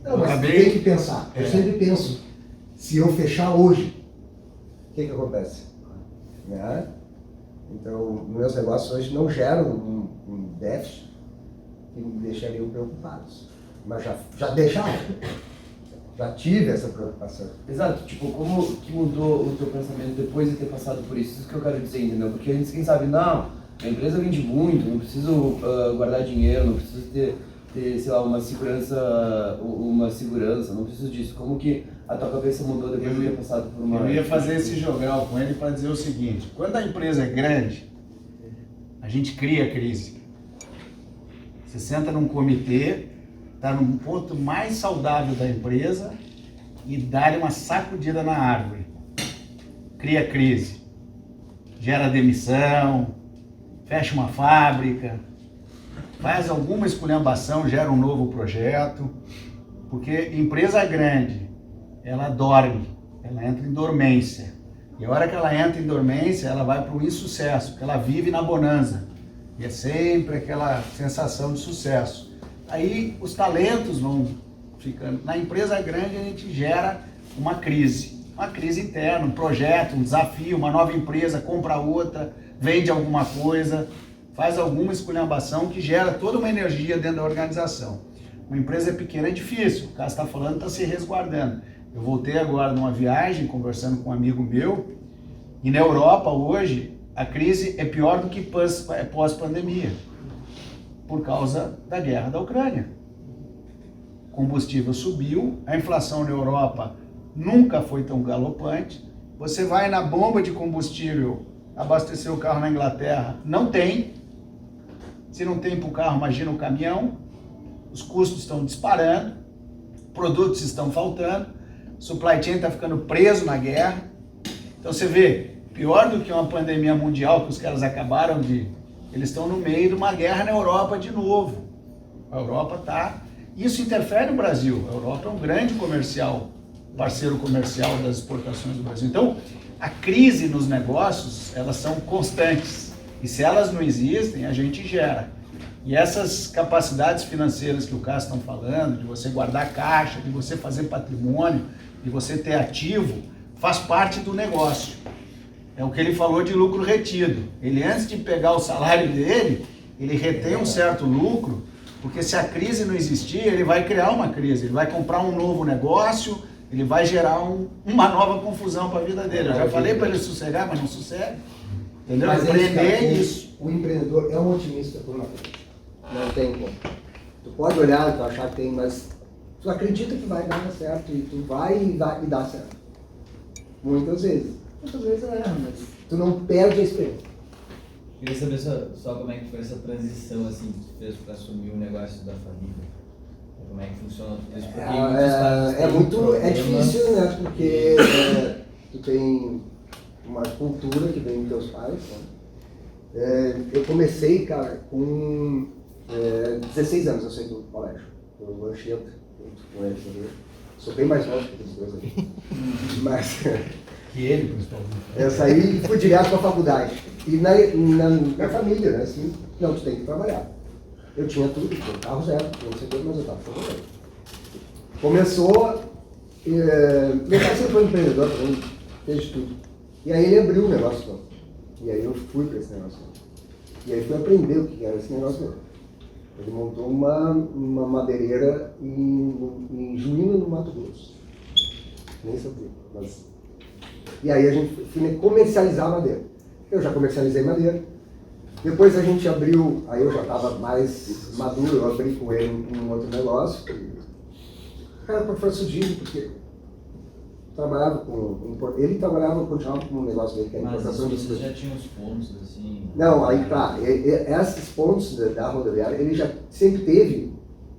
Não, mas tem que pensar. Eu sempre penso, se eu fechar hoje, o que acontece? Né? Então, meus negócios hoje não geram um déficit que me deixariam preocupados. Mas já deixaram. Já tive essa preocupação. Exato, tipo, como que mudou o teu pensamento depois de ter passado por isso? Isso que eu quero dizer, entendeu? Porque a gente, quem sabe, não, a empresa vende muito, não preciso guardar dinheiro, não preciso ter, sei lá, uma segurança, não preciso disso. Como que a tua cabeça mudou depois de ter passado por uma... Eu ia fazer esse jogral com ele para dizer o seguinte: quando a empresa é grande, a gente cria crise. Você senta num comitê, está num ponto mais saudável da empresa e dá-lhe uma sacudida na árvore. Cria crise, gera demissão, fecha uma fábrica, faz alguma esculhambação, gera um novo projeto, porque empresa grande, ela dorme, ela entra em dormência. E a hora que ela entra em dormência, ela vai para o insucesso, porque ela vive na bonança. E é sempre aquela sensação de sucesso. Aí os talentos vão ficando. Na empresa grande a gente gera uma crise interna, um projeto, um desafio, uma nova empresa compra outra, vende alguma coisa, faz alguma esculhambação que gera toda uma energia dentro da organização. Uma empresa pequena é difícil, o cara está falando, está se resguardando. Eu voltei agora numa viagem, conversando com um amigo meu, e na Europa hoje a crise é pior do que pós-pandemia, por causa da guerra da Ucrânia. O combustível subiu, a inflação na Europa nunca foi tão galopante. Você vai na bomba de combustível abastecer o carro na Inglaterra, não tem. Se não tem para o carro, imagina o caminhão. Os custos estão disparando, produtos estão faltando, supply chain está ficando preso na guerra. Então você vê, pior do que uma pandemia mundial que os caras acabaram de... Eles estão no meio de uma guerra na Europa de novo. A Europa está... Isso interfere no Brasil. A Europa é um grande parceiro comercial das exportações do Brasil. Então, a crise nos negócios, elas são constantes. E se elas não existem, a gente gera. E essas capacidades financeiras que o Cássio está falando, de você guardar caixa, de você fazer patrimônio, de você ter ativo, faz parte do negócio. É o que ele falou de lucro retido. Ele, antes de pegar o salário dele, ele retém um certo lucro, porque se a crise não existir, ele vai criar uma crise, ele vai comprar um novo negócio, ele vai gerar uma nova confusão para a vida dele. Eu já falei para ele sossegar, mas não sossega. Entendeu? Mas empreender isso. O empreendedor é um otimista por natureza. Não tem como. Tu pode olhar, tu achar que tem, mas tu acredita que vai dar certo e tu vai e dá certo. Muitas vezes. Muitas vezes mas tu não perde a experiência. Queria saber só como é que foi essa transição assim, que tu fez para assumir o negócio da família. Como é que funciona tudo isso? Porque é difícil, né? Porque tu tem uma cultura que vem dos teus pais, né? Eu comecei, cara, com 16 anos eu saí do colégio. Eu lanchei junto com eles. Sou bem mais novo que aqueles dois aqui. Mas... Que ele, principalmente. Eu saí e fui direto para a faculdade. E na família, né, assim, não, tu tem que trabalhar. Eu tinha tudo, tinha carro zero, não sei o que, mas eu estava trabalhando. Começou, meu pai sempre foi empreendedor também, fez tudo. E aí ele abriu o negócio todo. E aí eu fui para esse negócio todo. E aí fui aprender o que era esse negócio todo. Ele montou uma madeireira em Juína, no Mato Grosso. Nem sabia. E aí a gente foi comercializar a madeira. Eu já comercializei madeira. Depois a gente abriu, aí eu já estava mais maduro, eu abri com ele um outro negócio. Era professor Dino, porque trabalhava ele continuava com um negócio dele, que era Mas importação de vocês já tinham os pontos, assim... Não, aí tá. Esses pontos da rodoviária, ele já sempre teve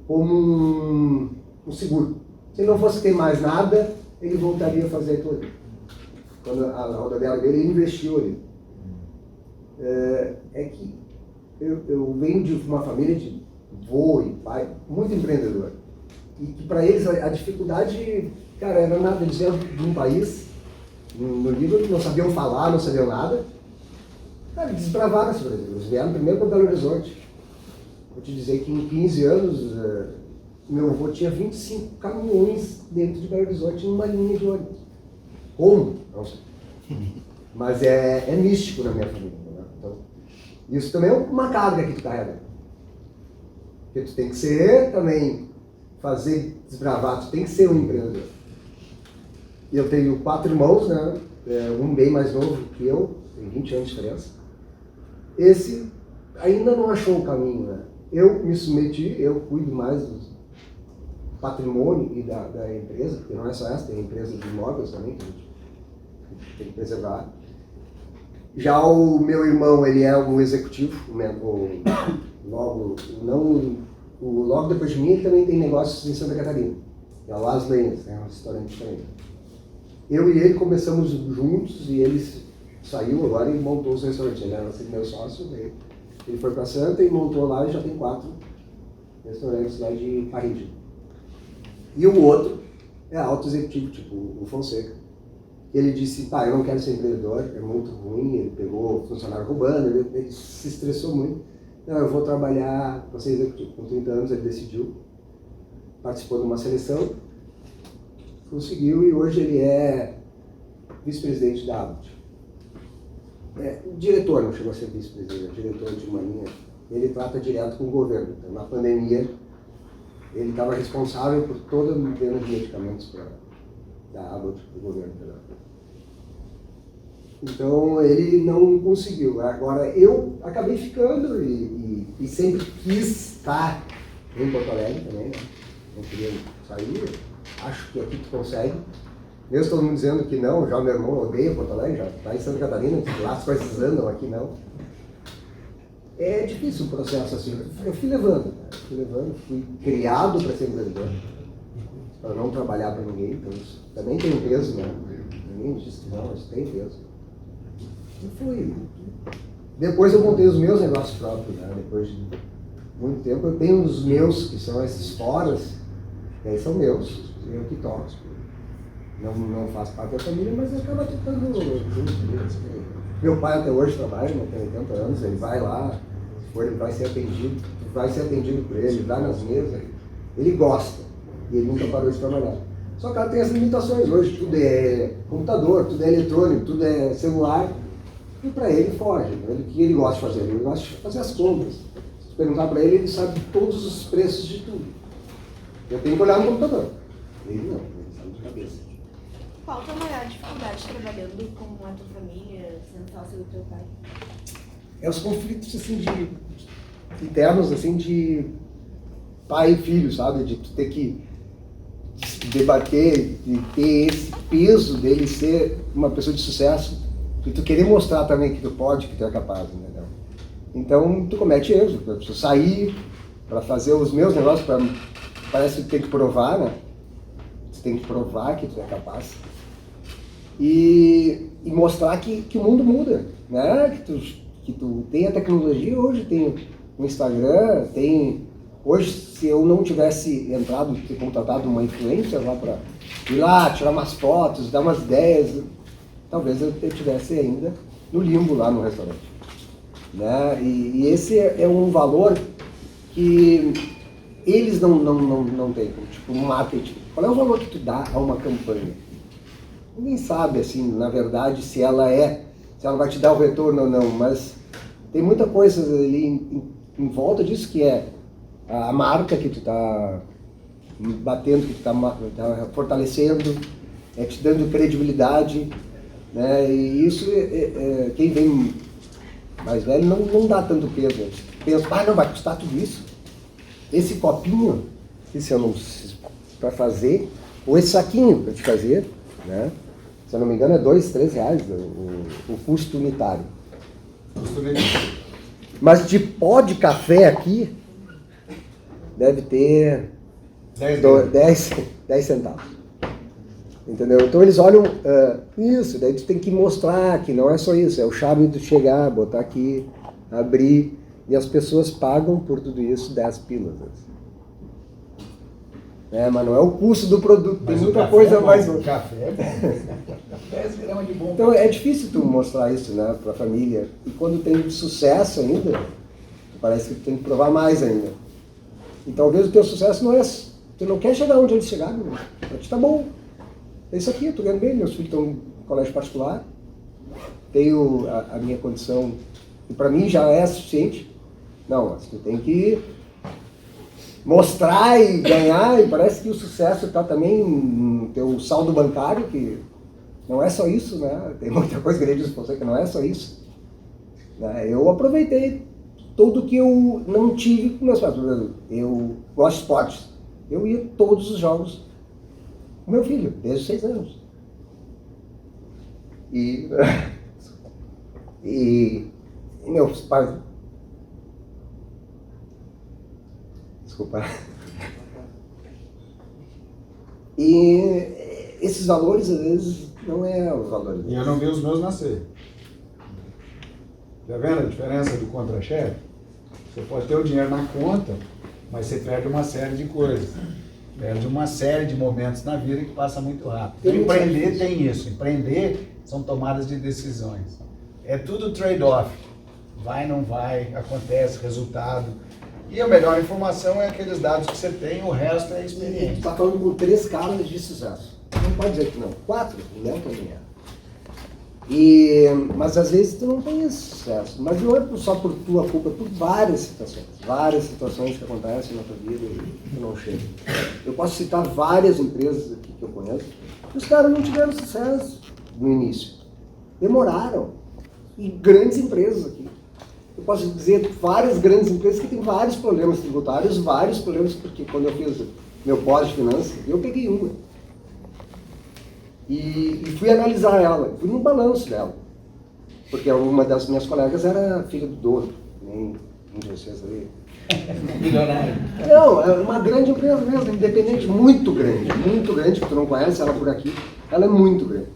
como um seguro. Se não fosse ter mais nada, ele voltaria a fazer aquilo ali. Quando a rodoviária dele, ele investiu ali. É que eu venho de uma família de avô e pai, muito empreendedor. E que para eles a dificuldade, cara, era nada. Eles eram de um país, no Líbano, não sabiam falar, não sabiam nada. Cara, eles desbravaram esse Brasil. Eles vieram primeiro para Belo Horizonte. Vou te dizer que em 15 anos, meu avô tinha 25 caminhões dentro de Belo Horizonte em uma linha de ônibus. Como? Não sei. Mas é místico na minha família. Né? Então, isso também é uma carga que tu carrega. Porque tu tem que ser também, desbravar, tu tem que ser um empreendedor. Eu tenho 4 irmãos, né? Um bem mais novo que eu, tem 20 anos de diferença. Esse ainda não achou o caminho, né? Eu me submeti, eu cuido mais do patrimônio e da empresa, porque não é só essa, tem a empresa de imóveis também, que a gente tem que preservar. Já o meu irmão, ele é um executivo, logo depois de mim, ele também tem negócios em Santa Catarina, é o Las Lenhas, é um restaurante também. Eu e ele começamos juntos e ele saiu agora e montou os restaurantes. Ele era meu sócio, ele foi para Santa e montou lá e já tem 4 restaurantes lá de parrilha. E o outro é alto executivo, tipo o Fonseca. Ele disse, eu não quero ser empreendedor, é muito ruim, ele pegou funcionário roubando, ele se estressou muito. Não, eu vou trabalhar para ser executivo. Com 30 anos ele decidiu, participou de uma seleção, conseguiu e hoje ele é vice-presidente da Abbott. Diretor, não chegou a ser vice-presidente, é diretor de uma linha. Ele trata direto com o governo. Então, na pandemia, ele estava responsável por toda a venda de medicamentos da Abbott, do governo federal. Então, ele não conseguiu. Agora, eu acabei ficando e sempre quis estar em Porto Alegre também, né? Não queria sair, acho que aqui tu consegue. Mesmo todo mundo dizendo que não, já o meu irmão odeia Porto Alegre, já está em Santa Catarina, lá as coisas andam, aqui não. É difícil o processo assim. Eu fui levando, fui criado para ser empreendedor, para não trabalhar para ninguém, então isso também tem um peso, né? Ninguém me disse que não, mas tem peso. E fui. Depois eu montei os meus negócios próprios, né? Depois de muito tempo eu tenho os meus, que são esses foras, que aí são meus, eu que toco. Não faço parte da família, mas acaba tocando junto. Meu pai até hoje trabalha, tem 80 anos, ele vai lá, ele vai ser atendido por ele, vai nas mesas, ele gosta, e ele nunca parou de trabalhar. Só que ela tem as limitações hoje, tudo é computador, tudo é eletrônico, tudo é celular, e para ele foge. O que ele gosta de fazer? Ele gosta de fazer as compras. Se perguntar para ele, ele sabe todos os preços de tudo. Eu tenho que olhar no computador. Ele não, ele sabe de cabeça. Qual a tua maior dificuldade trabalhando com a tua família, sendo sócio do teu pai? É os conflitos assim internos assim de pai e filho, sabe? De tu ter que debater, de ter esse peso dele ser uma pessoa de sucesso e tu querer mostrar também que tu pode, que tu é capaz, entendeu? Então tu comete erros. Eu preciso sair para fazer os meus negócios, parece que tu tem que provar, né? Tu tem que provar que tu é capaz. E mostrar que o mundo muda, né? Que tu tem a tecnologia, hoje tem o Instagram, hoje se eu não tivesse entrado, ter contratado uma influencer lá para ir lá, tirar umas fotos, dar umas ideias, talvez eu estivesse ainda no limbo lá no restaurante, né? E esse é um valor que eles não têm, tipo marketing. Qual é o valor que tu dá a uma campanha? Ninguém sabe, assim, na verdade, se ela vai te dar o retorno ou não, mas tem muita coisa ali em volta disso que é a marca que tu tá batendo, que tu tá fortalecendo, te dando credibilidade, né? E isso, quem vem mais velho não dá tanto peso. Pensa, não vai custar tudo isso? Esse copinho, se eu não para fazer, ou esse saquinho para te fazer, né? Se eu não me engano é R$2, R$3 o custo unitário. Mas de pó de café aqui deve ter 10 centavos. Entendeu? Então eles olham isso, daí tu tem que mostrar que não é só isso, é o charme de chegar, botar aqui, abrir, e as pessoas pagam por tudo isso 10 pilas. Mas não é o custo do produto, tem muita coisa mais. O café é bom. 10 gramas de bom. Então é difícil tu mostrar isso, né, pra família. E quando tem sucesso ainda, parece que tu tem que provar mais ainda. E talvez o teu sucesso não é. Tu não quer chegar onde eles chegaram, né? Pra ti tá bom. É isso aqui, eu tô ganhando bem, meus filhos estão no colégio particular, tenho a minha condição, e pra mim já é suficiente. Não, mas tu tem que mostrar e ganhar, e parece que o sucesso está também no teu saldo bancário, que não é só isso, né? Tem muita coisa que ele diz pra você que não é só isso. Eu aproveitei tudo que eu não tive com meus pais. Eu gosto de esportes. Eu ia todos os jogos com meu filho, desde os 6 anos. E meus pais... Desculpa. E esses valores, às vezes, não é os valores. E eu não vi os meus nascer. Tá vendo a diferença do contra-cheque? Você pode ter o dinheiro na conta, mas você perde uma série de coisas. Perde uma série de momentos na vida que passa muito rápido. Então, empreender tem isso. Empreender são tomadas de decisões. É tudo trade-off. Vai, não vai, acontece, resultado. E a melhor informação é aqueles dados que você tem, o resto é experiência. Tu está falando com 3 caras de sucesso. Não pode dizer que não. 4, não tem dinheiro. Mas às vezes tu não tem esse sucesso. Mas não é só por tua culpa, é por várias situações que acontecem na tua vida e tu não chega. Eu posso citar várias empresas aqui que eu conheço, que os caras não tiveram sucesso no início. Demoraram. E grandes empresas aqui. Eu posso dizer várias grandes empresas que têm vários problemas tributários, vários problemas, porque quando eu fiz meu pós de finanças, eu peguei uma. E fui analisar ela, fui no balanço dela. Porque uma das minhas colegas era filha do dono, nem um de vocês aí. Milionário. Não, é uma grande empresa mesmo, independente, muito grande, que tu não conhece ela por aqui, ela é muito grande.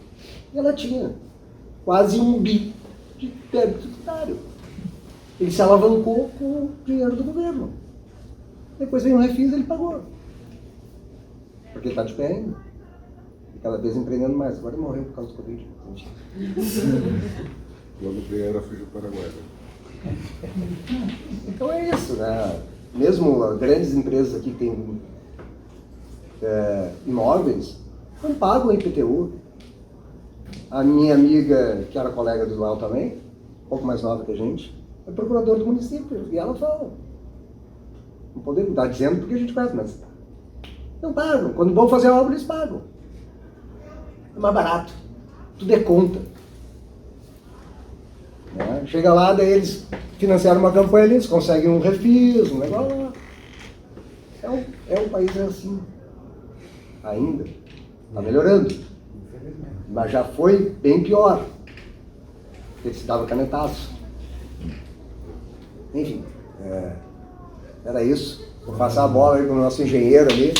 E ela tinha quase 1 bi de débito tributário. Ele se alavancou com o dinheiro do governo. Depois veio um refis e ele pagou. Porque ele está de pé ainda. E cada vez empreendendo mais. Agora ele morreu por causa do Covid. Logo primeiro fugiu para o Paraguai. Então é isso, né? Mesmo grandes empresas aqui que têm imóveis, não pagam IPTU. A minha amiga, que era colega do Léo também, um pouco mais nova que a gente, é procuradora do município, e ela fala. Não podemos estar dizendo porque a gente conhece, mas não pagam. Quando vão fazer a obra, eles pagam. É mais barato. Tudo é conta. Né? Chega lá, daí eles financiaram uma campanha ali, eles conseguem um refis, um negócio. Um país assim. Ainda. Está melhorando. Mas já foi bem pior. Porque se dava canetaço. Enfim, era isso. Vou passar a bola aí para o nosso engenheiro ali.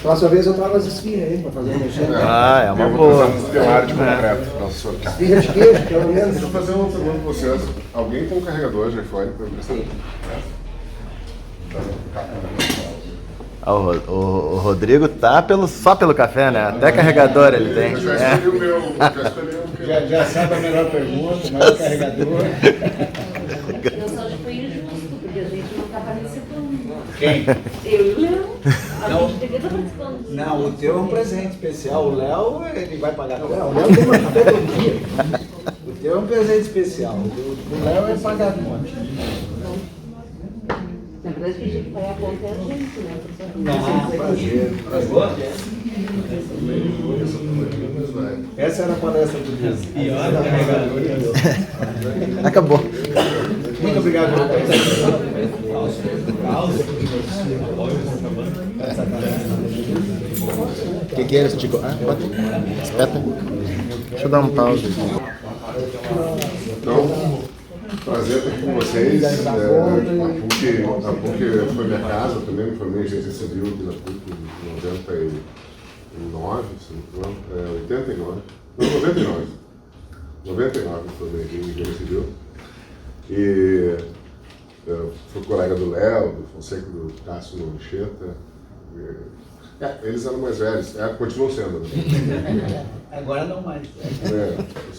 Próxima vez eu trago as esfirras aí para fazer um mexendo. É uma Eu vou boa. trazer um pilar de concreto para o senhor. Esfirra de queijo, pelo menos. Deixa eu fazer uma pergunta para vocês. Alguém tem um carregador de iPhone para emprestar? Sim. O Rodrigo tá só pelo café, né? Até carregador ele tem. Eu já escolhi o meu. Já sabe a melhor pergunta, o maior carregador. Eu só escolhi justo, porque a gente não está participando. Quem? Eu e o Léo. A gente devia estar participando. Não, o teu é um presente especial. O Léo, ele vai pagar. O Léo tem uma todo dia. O teu é um presente especial. O Léo é pagar a conta. Na verdade, quem tinha que pagar a conta é a gente, né? Prazer. Essa era a palestra do dia. Acabou. Muito obrigado pela participação. O que é isso, Chico? Ah, pode. Espeta. Deixa eu dar um pause. Então, prazer estar aqui com vocês. A PUC foi minha casa também, me formei em engenharia civil aqui na PUC em 99, se não me engano, 89. Não, 99. 99 me formei aqui em engenharia civil. E eu fui colega do Léo, do Fonseca, do Cássio no Anchieta. Eles eram mais velhos, continuam sendo. Né? Agora não mais.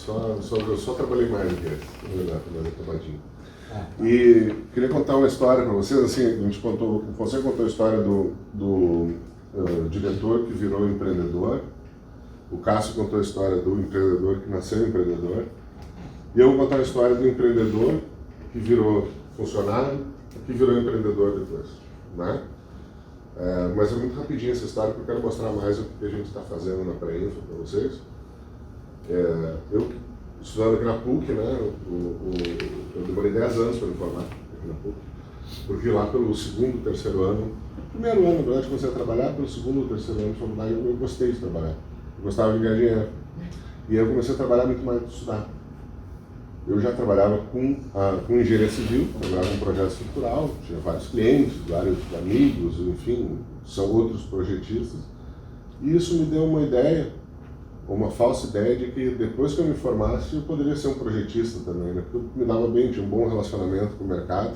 Eu só trabalhei mais do que eles, na verdade, mais acabadinho. E queria contar uma história para vocês, assim, o Fonseca contou a história do diretor que virou empreendedor, o Cássio contou a história do empreendedor que nasceu empreendedor, e eu vou contar a história do empreendedor que virou funcionário e que virou empreendedor depois, né? Mas é muito rapidinho essa história, porque eu quero mostrar mais o que a gente está fazendo na pré-info para vocês. Eu, estudando aqui na PUC, né, eu demorei 10 anos para me formar aqui na PUC, porque lá pelo segundo, terceiro ano, primeiro ano, na verdade, comecei a trabalhar, pelo segundo, terceiro ano de faculdade, eu gostei de trabalhar, eu gostava de ganhar dinheiro. E aí eu comecei a trabalhar muito mais do que estudar. Eu já trabalhava com engenharia civil, trabalhava em um projeto estrutural, tinha vários clientes, vários amigos, enfim, são outros projetistas. E isso me deu uma ideia, uma falsa ideia de que depois que eu me formasse eu poderia ser um projetista também, né? Porque eu me dava bem, tinha um bom relacionamento com o mercado,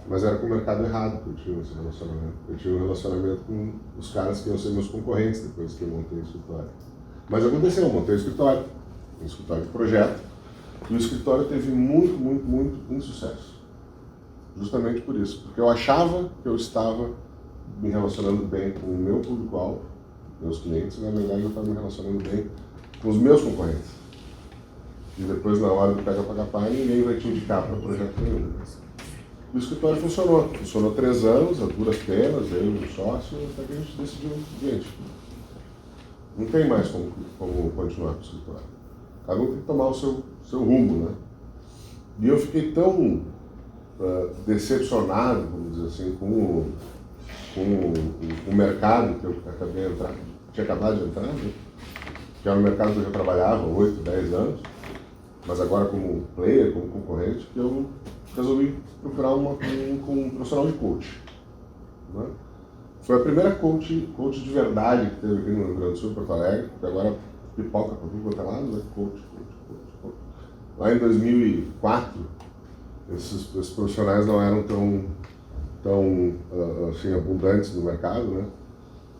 mas era com o mercado errado que eu tinha esse relacionamento. Eu tinha um relacionamento com os caras que iam ser meus concorrentes depois que eu montei o escritório. Mas aconteceu, eu montei um escritório de projeto, e o escritório teve muito insucesso. Justamente por isso, porque eu achava que eu estava me relacionando bem com o meu público-alvo, meus clientes, e na verdade eu estava me relacionando bem com os meus concorrentes. E depois, na hora do pega-paga-pai, ninguém vai te indicar para projeto nenhum. O escritório funcionou 3 anos, a duras penas, eu e o sócio, até que a gente decidiu, gente, não tem mais como continuar com o escritório. Cada um tem que tomar o seu rumo, né? E eu fiquei tão decepcionado, vamos dizer assim, com o mercado que eu acabei de entrar, tinha acabado de entrar, né? Que era um mercado que eu já trabalhava há 8, 10 anos, mas agora como player, como concorrente, que eu resolvi procurar um profissional de coach, né? Foi a primeira coach de verdade que teve aqui no Rio Grande do Sul, em Porto Alegre, que agora pipoca para tudo quanto é lado, né? Coach. Lá em 2004, esses profissionais não eram tão assim, abundantes no mercado, né?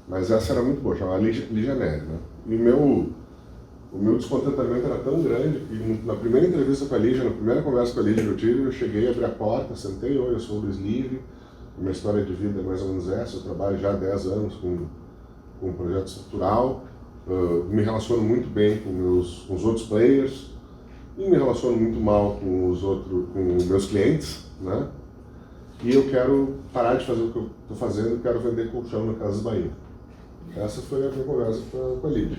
Mas essa era muito boa, chamava Lígia Neri, né? E o meu descontentamento era tão grande que na primeira entrevista com a Lígia, na primeira conversa com a Lígia que eu tive, eu cheguei, abri a porta, sentei, oi, eu sou o Luiz Livre, minha história de vida é mais ou menos essa, eu trabalho já há 10 anos com um projeto estrutural, me relaciono muito bem com os outros players, e me relaciono muito mal com os meus clientes, né? E eu quero parar de fazer o que eu estou fazendo, quero vender colchão na Casas Bahia. Essa foi a minha conversa com a Lídia.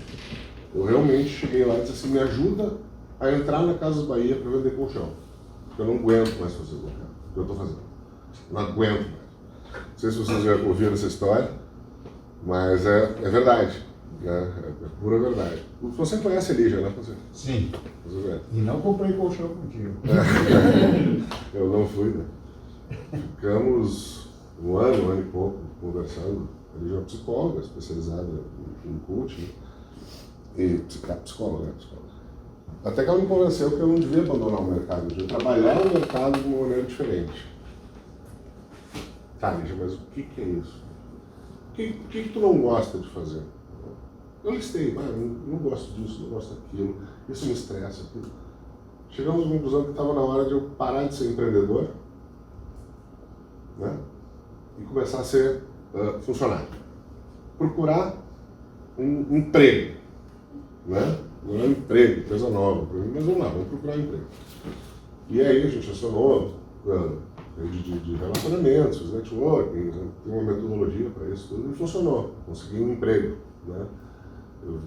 Eu realmente cheguei lá e disse assim, me ajuda a entrar na Casas Bahia para vender colchão. Porque eu não aguento mais fazer o que eu estou fazendo. Não aguento mais. Não sei se vocês já ouviram essa história, mas é verdade. Né? É pura verdade. Você conhece a Lígia, né? Sim. Você e não comprei colchão contigo. Eu não fui, né? Ficamos um ano e pouco conversando. A Lígia é uma psicóloga especializada em coaching, né? E psicóloga, né? Até que ela me convenceu que eu não devia abandonar o mercado, eu devia trabalhar no mercado de uma maneira diferente. Tá, Lígia, mas o que é isso? O que tu não gosta de fazer? Eu listei, não gosto disso, não gosto daquilo, isso me estressa. Chegamos à conclusão que estava na hora de eu parar de ser empreendedor, né? E começar a ser funcionário. Procurar um emprego, né? não é um emprego, coisa nova para mim, mas vamos lá, vamos procurar um emprego. E aí a gente acionou de relacionamentos, networking, tem uma metodologia para isso tudo, e funcionou, consegui um emprego, né?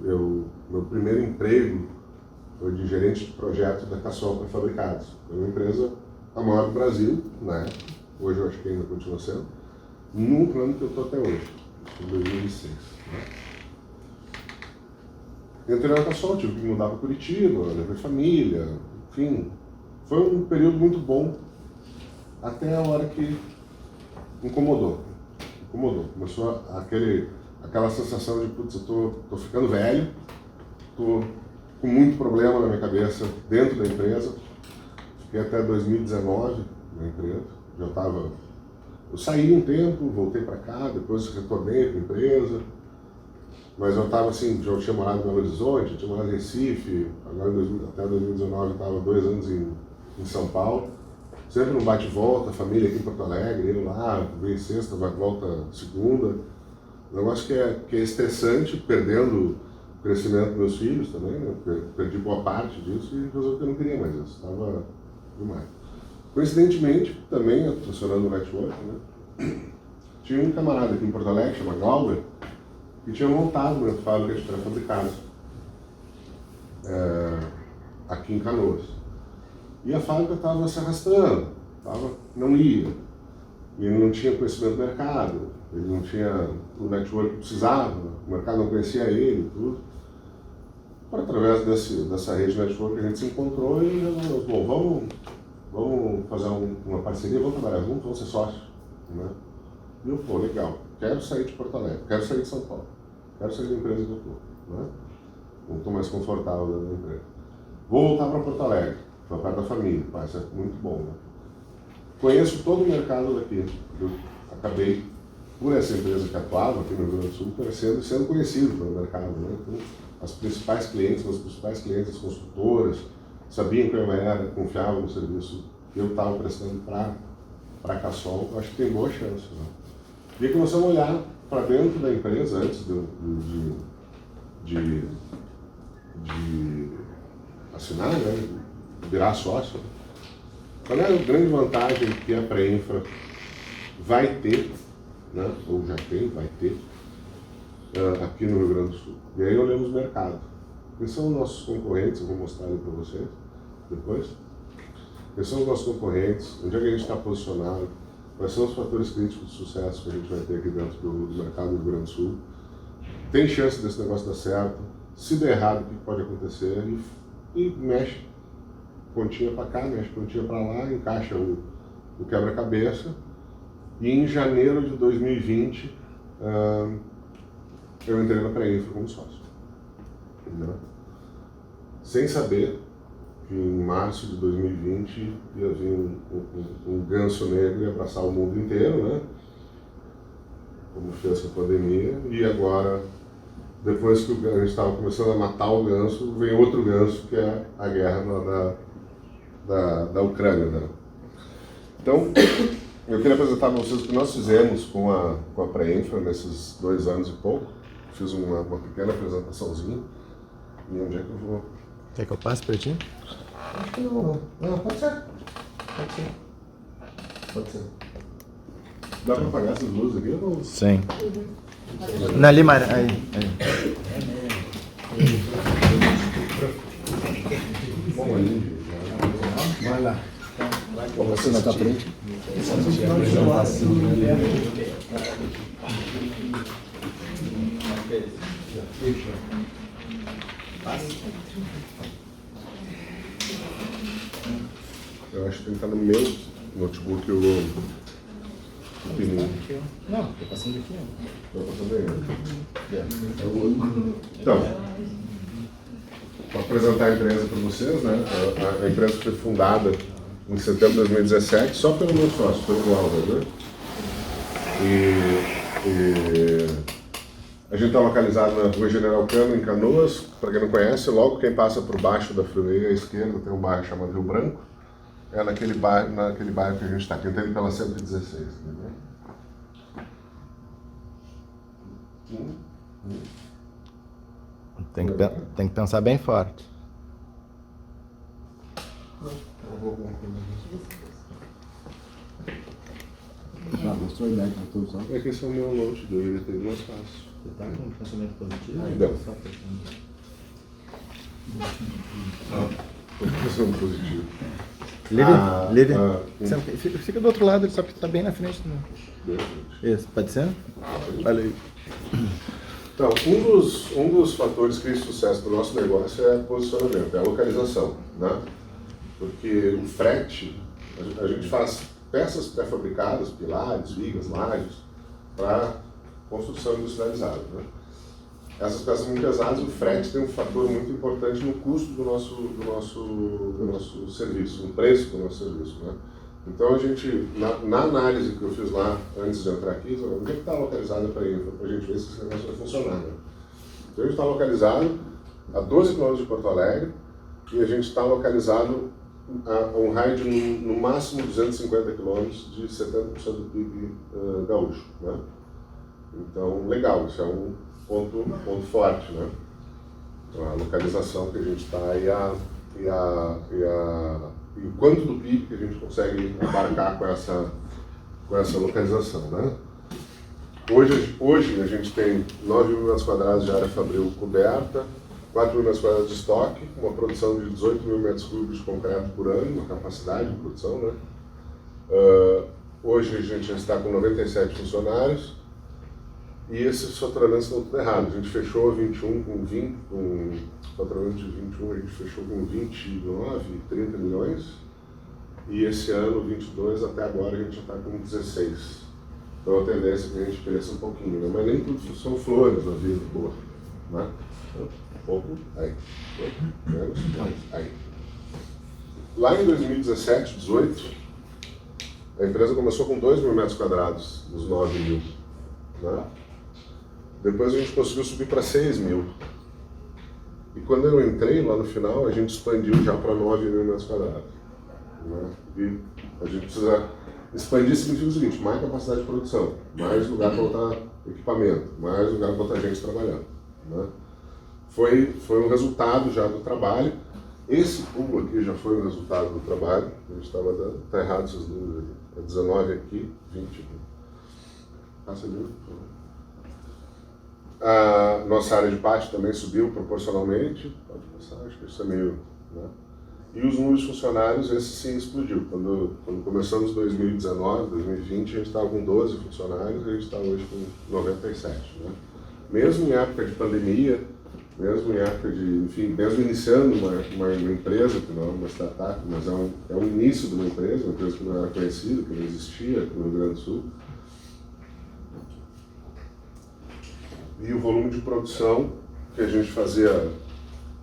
Meu primeiro emprego foi de gerente de projeto da Cassol para fabricados. Foi uma empresa a maior do Brasil, né? Hoje eu acho que ainda continua sendo, no plano que eu estou até hoje, em 2006. Né? Entrei na Cassol, tive que mudar para Curitiba, levei família, enfim. Foi um período muito bom, até a hora que incomodou. Começou aquela sensação de, putz, eu tô ficando velho, tô com muito problema na minha cabeça dentro da empresa. Fiquei até 2019 na empresa, eu saí um tempo, voltei para cá, depois retornei para a empresa, mas eu estava assim, já tinha morado em Belo Horizonte, tinha morado em Recife, agora até 2019 eu estava 2 anos em São Paulo, sempre no bate-volta, família aqui em Porto Alegre, eu lá, vem sexta, volta segunda, um negócio que é estressante, perdendo o crescimento dos meus filhos também, né? Perdi boa parte disso e resolvi que eu não queria mais isso, estava demais. Coincidentemente, também funcionando no network, né? Tinha um camarada aqui em Porto Alegre, chama Glauber, que tinha montado uma fábrica de pré-fabricados aqui em Canoas. E a fábrica estava se arrastando, não ia. Ele não tinha conhecimento do mercado, ele não tinha o network que precisava, o mercado não conhecia ele, tudo. Através dessa rede network a gente se encontrou e resolveu, bom, vamos fazer uma parceria, vamos trabalhar juntos, vamos ser sócios. Né? E eu, pô, legal, quero sair de Porto Alegre, quero sair de São Paulo, quero sair da empresa que eu estou. Né? Não estou mais confortável dentro da empresa. Vou voltar para Porto Alegre, para perto da família, isso é muito bom. Né? Conheço todo o mercado daqui, eu acabei, por essa empresa que atuava aqui no Rio Grande do Sul, sendo conhecido pelo mercado. Né? Então, as principais clientes, as consultoras, sabiam que eu era, confiavam no serviço que eu estava prestando para a Cassol, eu acho que tem boa chance. Né? E aí começamos a olhar para dentro da empresa, antes de assinar, né? Virar sócio. Qual é a grande vantagem que a Pré-Infra vai ter, né? Ou já tem, vai ter, aqui no Rio Grande do Sul? E aí olhamos o mercado. Quem são os nossos concorrentes? Eu vou mostrar ali para vocês depois. Quem são os nossos concorrentes? Onde é que a gente está posicionado? Quais são os fatores críticos de sucesso que a gente vai ter aqui dentro do mercado do Rio Grande do Sul? Tem chance desse negócio dar certo? Se der errado, o que pode acontecer? E mexe pontinha para cá, mexe pontinha para lá, encaixa o quebra-cabeça. E em janeiro de 2020, eu entrei na Pré-Infra como sócio. Entendeu? Sem saber que em março de 2020 ia vir um ganso negro e abraçar o mundo inteiro, né? Como fez com a pandemia. E agora, depois que a gente estava começando a matar o ganso, vem outro ganso, que é a guerra da Ucrânia. Né? Então, eu queria apresentar para vocês o que nós fizemos com a Pré-Infra nesses 2 anos e pouco. Fiz uma pequena apresentaçãozinha. E onde é que eu vou? Quer que eu passe para ti? Acho que não. Não, pode ser. Dá para apagar essas luzes aqui ou não? Sim. Na Limar. Aí. Bom, ali. Vai lá. Você não está frente? Eu acho que tem que estar no meu notebook o pininho. Não, estou passando aqui. Estou passando aí. Então, vou apresentar a empresa para vocês, né? A empresa foi fundada em setembro de 2017 só pelo meu sócio, pelo Glauber, né? E a gente está localizado na Rua General Cano, em Canoas. Para quem não conhece, logo quem passa por baixo da freeway à esquerda tem um bairro chamado Rio Branco. É naquele bairro que a gente está aqui, entrando pela 116. Entendeu? Tem que pensar bem forte. Mostrou a ideia que eu estou usando. É que esse é o meu note, deveria ter ido mais fácil. Você tá com um pensamento positivo? Não. Só pensando. Tô pensando positivo. Lívia, fica do outro lado, só que tá bem na frente. Né? Isso, pode ser? Olha aí. Então, um dos fatores que fez sucesso para o nosso negócio é posicionamento, é a localização, né? Porque o frete, a gente faz peças pré-fabricadas, pilares, vigas, lajes, para construção industrializada, né? Essas peças muito pesadas, o frete tem um fator muito importante no custo do nosso serviço, no preço do nosso serviço, né? Então a gente, na análise que eu fiz lá antes de entrar aqui, onde é que está localizada para a gente ver se esse negócio vai funcionar, né? Então a gente está localizado a 12 km de Porto Alegre e a gente está localizado a um raio de no máximo 250 km de 70% do PIB gaúcho, né? Então, legal, isso é um ponto forte, né? A localização que a gente está e o quanto do PIB que a gente consegue abarcar com essa localização, né? Hoje a gente tem 9 mil metros quadrados de área fabril coberta, 4 mil metros quadrados de estoque, uma produção de 18 mil metros cúbicos de concreto por ano, uma capacidade de produção, né? Hoje a gente já está com 97 funcionários e esses faturamentos estão tudo errado. A gente fechou 21 com 20, com faturamento de 21 a gente fechou com 29, 30 milhões e esse ano, 22, até agora a gente já está com 16. Então a tendência é que a gente cresça um pouquinho, né? Mas nem tudo são flores na vida, boa, né? Um pouco, aí, menos, aí. Lá em 2017, 18, a empresa começou com 2 mil metros quadrados, dos 9 mil, né? Depois a gente conseguiu subir para 6 mil. E quando eu entrei lá no final, a gente expandiu já para 9 mil metros quadrados, né? E a gente precisa expandir significa o seguinte: mais capacidade de produção, mais lugar para botar equipamento, mais lugar para botar gente trabalhando, né? Foi um resultado já do trabalho. Esse pulo aqui já foi um resultado do trabalho. A gente estava dando, está errado esses números aqui. É 19 aqui, 20 aqui. Passa ali, por favor. A nossa área de pátio também subiu proporcionalmente. Pode passar, acho que isso é meio, né? E os números de funcionários, esse sim explodiu. Quando começamos 2019, 2020, a gente estava com 12 funcionários e a gente está hoje com 97, né? Mesmo em época de pandemia, mesmo em época de, enfim, mesmo iniciando uma empresa, que não é uma startup, mas é um início de uma empresa que não era conhecida, que não existia aqui no Rio Grande do Sul. E o volume de produção que a gente fazia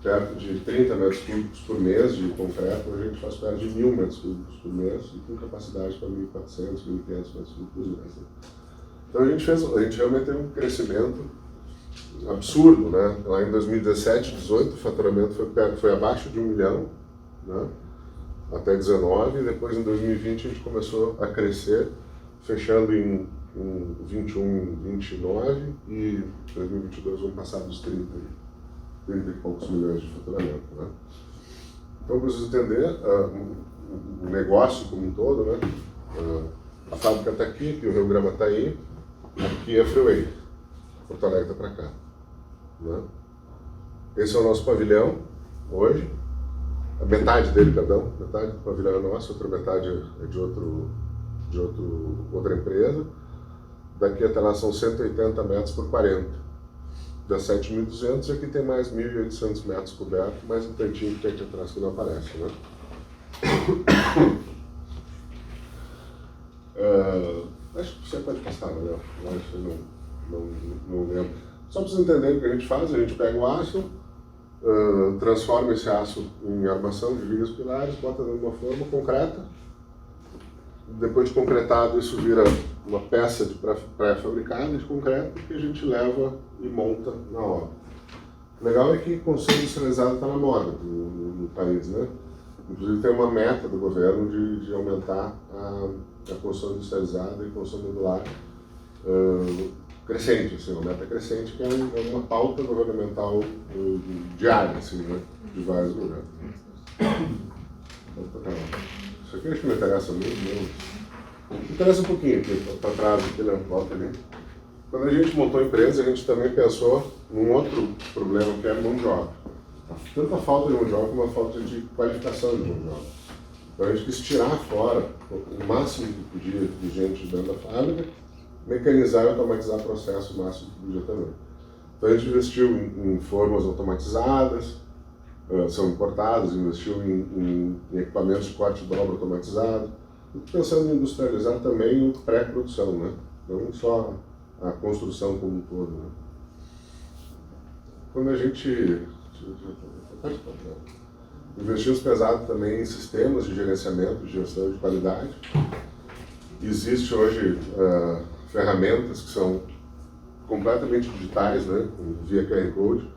perto de 30 metros cúbicos por mês de concreto, hoje a gente faz perto de 1.000 metros cúbicos por mês e com capacidade para 1.400, 1.500 metros cúbicos por mês. Então a gente realmente teve um crescimento absurdo, né? Lá em 2017, 18, o faturamento foi abaixo de 1 milhão, né? Até 19, e depois em 2020 a gente começou a crescer, fechando em 21, 29 e 2022 vamos passar dos 30 e poucos milhões de faturamento, né? Então preciso entender o negócio como um todo, né? A fábrica está aqui o Rio Grama está aí, aqui é a Freeway, Porto Alegre está para cá, né? Esse é o nosso pavilhão hoje, a metade dele, perdão, metade do pavilhão é nosso, outra metade é de outra empresa. Daqui até lá são 180 metros por 40, dá 7.200 e aqui tem mais 1.800 metros cobertos, mais um tantinho que tem aqui atrás que não aparece, né? Acho que você pode passar, né? Acho que não lembro. Só para vocês entenderem o que a gente faz: a gente pega o aço, transforma esse aço em armação de vigas pilares, bota de uma forma concreta. Depois de concretado, isso vira uma peça pré-fabricada de concreto que a gente leva e monta na obra. O legal é que a construção industrializada está na moda no país, né? Inclusive tem uma meta do governo de aumentar a construção industrializada e construção modular crescente, assim, uma meta crescente, que é uma pauta governamental diária, assim, né, de vários lugares. Isso aqui acho que me interessa muito, me interessa um pouquinho aqui, para trás, aqui na volta ali. Quando a gente montou a empresa, a gente também pensou num outro problema, que é mão de obra. Tanto a falta de mão de obra como a falta de qualificação de mão de obra. Então a gente quis tirar fora o máximo que podia de gente dentro da fábrica, mecanizar e automatizar o processo o máximo que podia também. Então a gente investiu em formas automatizadas, são importadas, investiu em equipamentos de corte e dobra automatizado, pensando em industrializar também o pré-produção, né? Não só a construção como um todo. Né? Quando a gente investimos pesado também em sistemas de gerenciamento, de gestão de qualidade. Existe hoje ferramentas que são completamente digitais, né, via QR Code,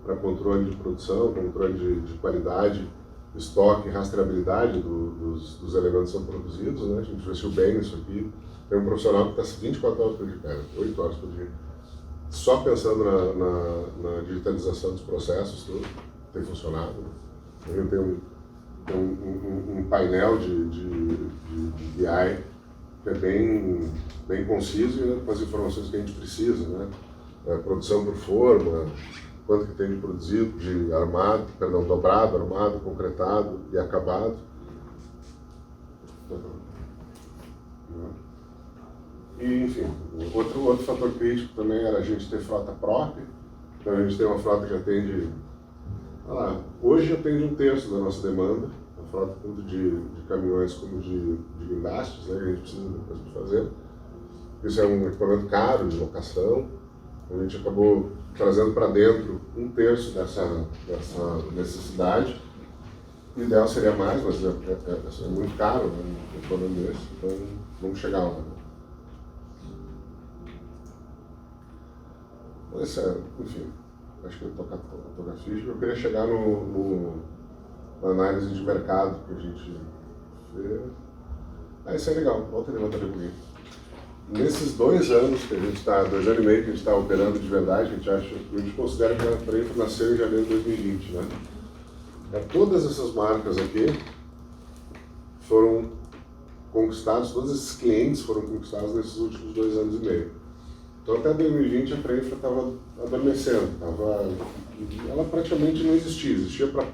para controle de produção, controle de qualidade, estoque e rastreabilidade dos elementos que são produzidos. Né? A gente investiu bem nisso aqui. Tem um profissional que está 24 horas por dia, 8 horas por dia, só pensando na digitalização dos processos, tudo tem funcionado. A gente tem um painel de BI que é bem conciso, né, com as informações que a gente precisa, né? Produção por forma, quanto que tem de produzido, de armado, perdão, dobrado, armado, concretado e acabado. E, enfim, outro fator crítico também era a gente ter frota própria. Então a gente tem uma frota que atende, hoje atende 1/3 da nossa demanda, a frota tanto de caminhões como de guindastes, né, que a gente precisa depois de fazer. Isso é um equipamento caro de locação. A gente acabou trazendo para dentro 1/3 dessa necessidade. O ideal seria mais, mas é muito caro, né, um equipamento desse, então vamos chegar lá. Mas, enfim, acho que eu tocar ficha. Eu queria chegar na análise de mercado que a gente fez. Isso é legal, volta e levanta ali comigo. Nesses 2 anos que a gente está, 2 anos e meio que a gente está operando de verdade, a gente considera que a Preinfra nasceu em janeiro de 2020, né? Todas essas marcas aqui foram conquistadas, todos esses clientes foram conquistados nesses últimos 2 anos e meio. Então até 2020 a Preinfra estava adormecendo, ela praticamente não existia para